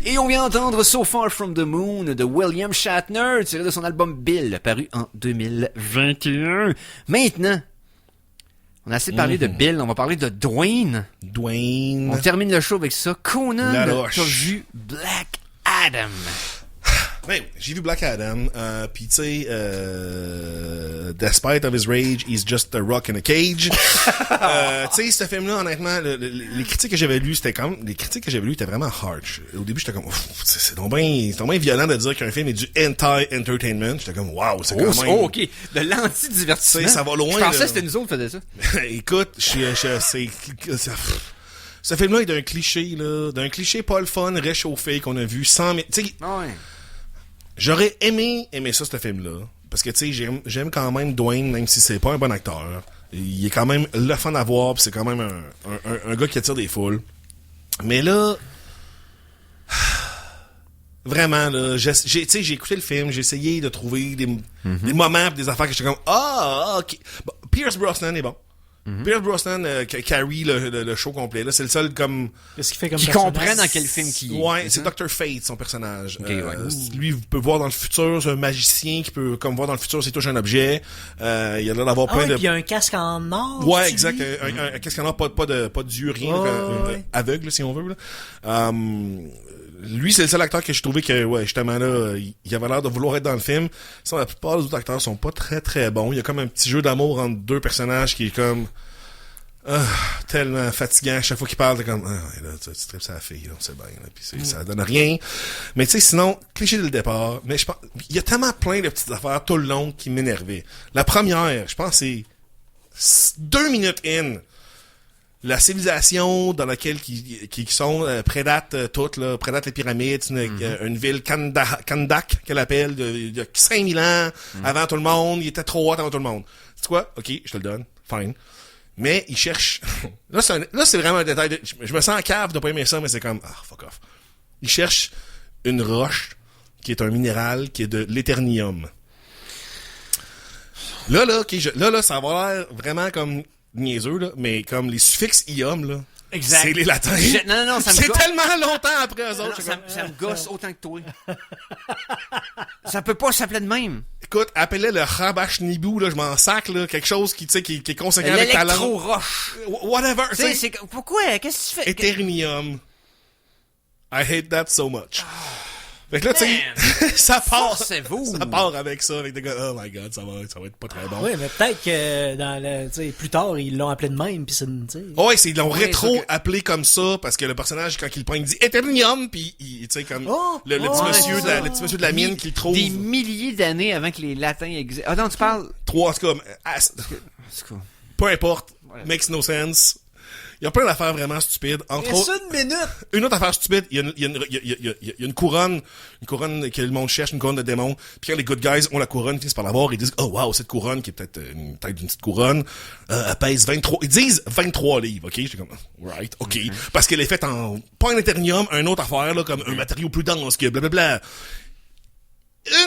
Et on vient d'entendre So Far From The Moon de William Shatner, tiré de son album Bill, paru en 2021. Maintenant, on a assez parlé de Bill, on va parler de Dwayne. Dwayne. On termine le show avec ça. Conan, La t'as roche. vu Black Adam. Ben, j'ai vu Black Adam, pis tu sais, despite of his rage, he's just a rock in a cage. Tu sais, ce film-là, honnêtement, les critiques que j'avais lues, étaient vraiment harsh. Au début, j'étais comme, c'est donc bien violent de dire qu'un film est du anti-entertainment. J'étais comme, wow, c'est quand même... Oh, ok. De l'anti-divertissement. Ça va loin. Je pensais là. que c'était nous autres qui faisaient ça. Écoute, ce film-là est d'un cliché pas le fun, réchauffé, qu'on a vu 100 000... Tu sais, Ouais. j'aurais aimé ça, ce film-là. Parce que, tu sais, j'aime quand même Dwayne, même si c'est pas un bon acteur. Il est quand même le fun à voir, pis c'est quand même un gars qui attire des foules. Mais là... Vraiment, là, j'ai écouté le film, j'ai essayé de trouver des moments pis des affaires que j'étais comme, ok. Bon, Pierce Brosnan est bon. Pierce Brosnan carry le show complet. Là, c'est le seul comme... Qu'est-ce qu'il fait comme Qui personnage? comprennent dans quel film qui est. Ouais, c'est Dr. Fate, son personnage. ouais. Lui, vous pouvez voir dans le futur, c'est un magicien qui peut, comme voir dans le futur, s'il touche un objet. Il a l'air d'avoir Ah plein ouais, de... puis il y a un casque en or. Ouais, tu exact. dis? Qu'est-ce qu'on a? Pas d'yeux, rien. Ouais. Aveugle, si on veut. Là. Lui, c'est le seul acteur que j'ai trouvé que, ouais, justement, là, il avait l'air de vouloir être dans le film. Sinon, la plupart des autres acteurs sont pas très, très bons. Il y a comme un petit jeu d'amour entre deux personnages qui est comme... tellement fatigant. À chaque fois qu'il parle, t'es comme, là, tu tripes sa fille, là, c'est bien, là, puis ça donne rien. Mais tu sais, sinon, cliché dès le départ, mais je pense, il y a tellement plein de petites affaires tout le long qui m'énervaient. La première, je pense, c'est 2 minutes in. La civilisation dans laquelle qui sont prédate toutes, là, prédate les pyramides, une ville Kandak qu'elle appelle, de 5000 ans avant tout le monde, il était trop hot avant tout le monde. C'est quoi? Ok, je te le donne, fine. Mais il cherche... là, c'est vraiment un détail. Je me sens en cave de pas aimer ça, mais c'est comme... fuck off. Il cherche une roche qui est un minéral qui est de l'éternium. Là, ça va l'air vraiment comme niaiseux, là, mais comme les suffixes ium, là. Exact. C'est les latins. Non, ça me c'est gosse. tellement longtemps après eux Non, autres. ça me gosse autant que toi. Ça peut pas s'appeler de même. Écoute, appelez le Rabash Nibou, là, je m'en sac, là, quelque chose qui, tu sais, qui est conséquent avec ta langue. L'électro-roche. Whatever. Tu sais, c'est... Pourquoi? Qu'est-ce que tu fais? Eternium. I hate that so much. Fait que là, tu sais, ça part. Forcez-vous. Ça part avec ça, avec des gars, oh my god, ça va être pas très bon. Oui, mais peut-être que dans le, tu sais, plus tard, ils l'ont appelé de même, puis c'est une, tu sais. Ouais, ils l'ont Ouais, rétro ça que- appelé comme ça, parce que le personnage, quand il le prend, il dit Eternium, pis tu sais, comme, le petit monsieur le petit monsieur de la mine qui le trouve. Des milliers d'années avant que les latins existent. Ah non, tu parles... En tout cas, peu importe, Voilà. makes no sense. Il y a plein d'affaires vraiment stupides. Entre autres, une minute! une autre affaire stupide, il y a une couronne que le monde cherche, une couronne de démons. Puis quand les good guys ont la couronne, ils finissent par l'avoir, ils disent, oh wow, cette couronne, qui est peut-être une tête d'une petite couronne, elle pèse 23, ils disent 23 livres, ok? J'étais comme, right, ok. Parce qu'elle est faite en, pas en éternium, une autre affaire, là, comme un matériau plus dense, que blablabla.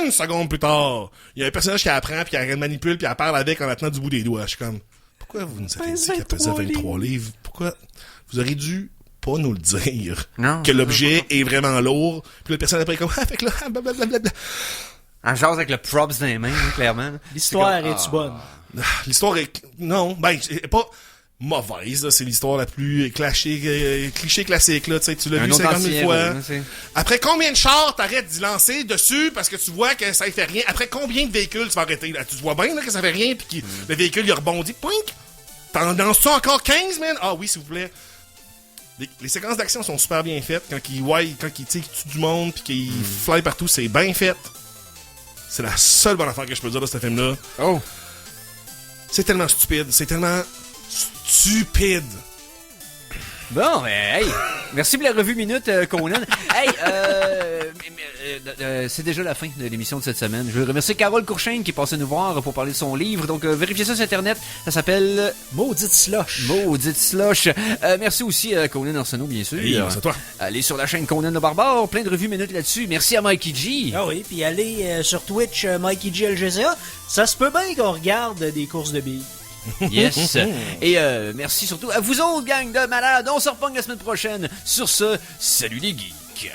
Une seconde plus tard, il y a un personnage qui apprend, puis qui manipule, puis elle parle avec en la tenant du bout des doigts. Je suis comme, pourquoi vous nous avez dit qu'elle pesait 23 livres? Pourquoi? Vous auriez dû pas nous le dire. Non. Que l'objet est vraiment lourd. Puis la personne après comme, fait que là, blablabla. En genre avec le props dans les mains, hein, clairement. L'histoire C'est comme, est-tu bonne? L'histoire est, non, ben, c'est pas mauvaise, là. C'est l'histoire la plus cliché classique, là. Tu sais, tu l'as Un vu autre 50 000 ancien, fois. ouais, c'est- Après combien de chars t'arrêtes d'y lancer dessus parce que tu vois que ça ne fait rien? Après combien de véhicules tu vas arrêter? Là, tu vois bien, là, que ça fait rien puis que le véhicule, il rebondit. Poink! T'en lances-tu encore 15, man? Ah oui, s'il vous plaît. Les séquences d'action sont super bien faites. Quand il tue du monde puis qu'il fly partout, c'est bien fait. C'est la seule bonne affaire que je peux dire de ce film-là. Oh! C'est tellement stupide. C'est tellement stupide. Bon, ben, hey! Merci pour la revue minute, Conan. Hey, c'est déjà la fin de l'émission de cette semaine. Je veux remercier Carole Courchaine qui est passée nous voir pour parler de son livre. Donc, vérifiez ça sur Internet. Ça s'appelle... Maudite Slush. Maudite Slush. Merci aussi à Conan Arsenault, bien sûr. Hey, c'est toi. Allez sur la chaîne Conan le Barbare. Plein de revues minutes là-dessus. Merci à Mikey G. Ah oui, puis allez sur Twitch, Mikey G LGCA. Ça se peut bien qu'on regarde des courses de billes. Yes. Et merci surtout à vous autres, gang de malades. On se repogne la semaine prochaine. Sur ce, salut les geeks.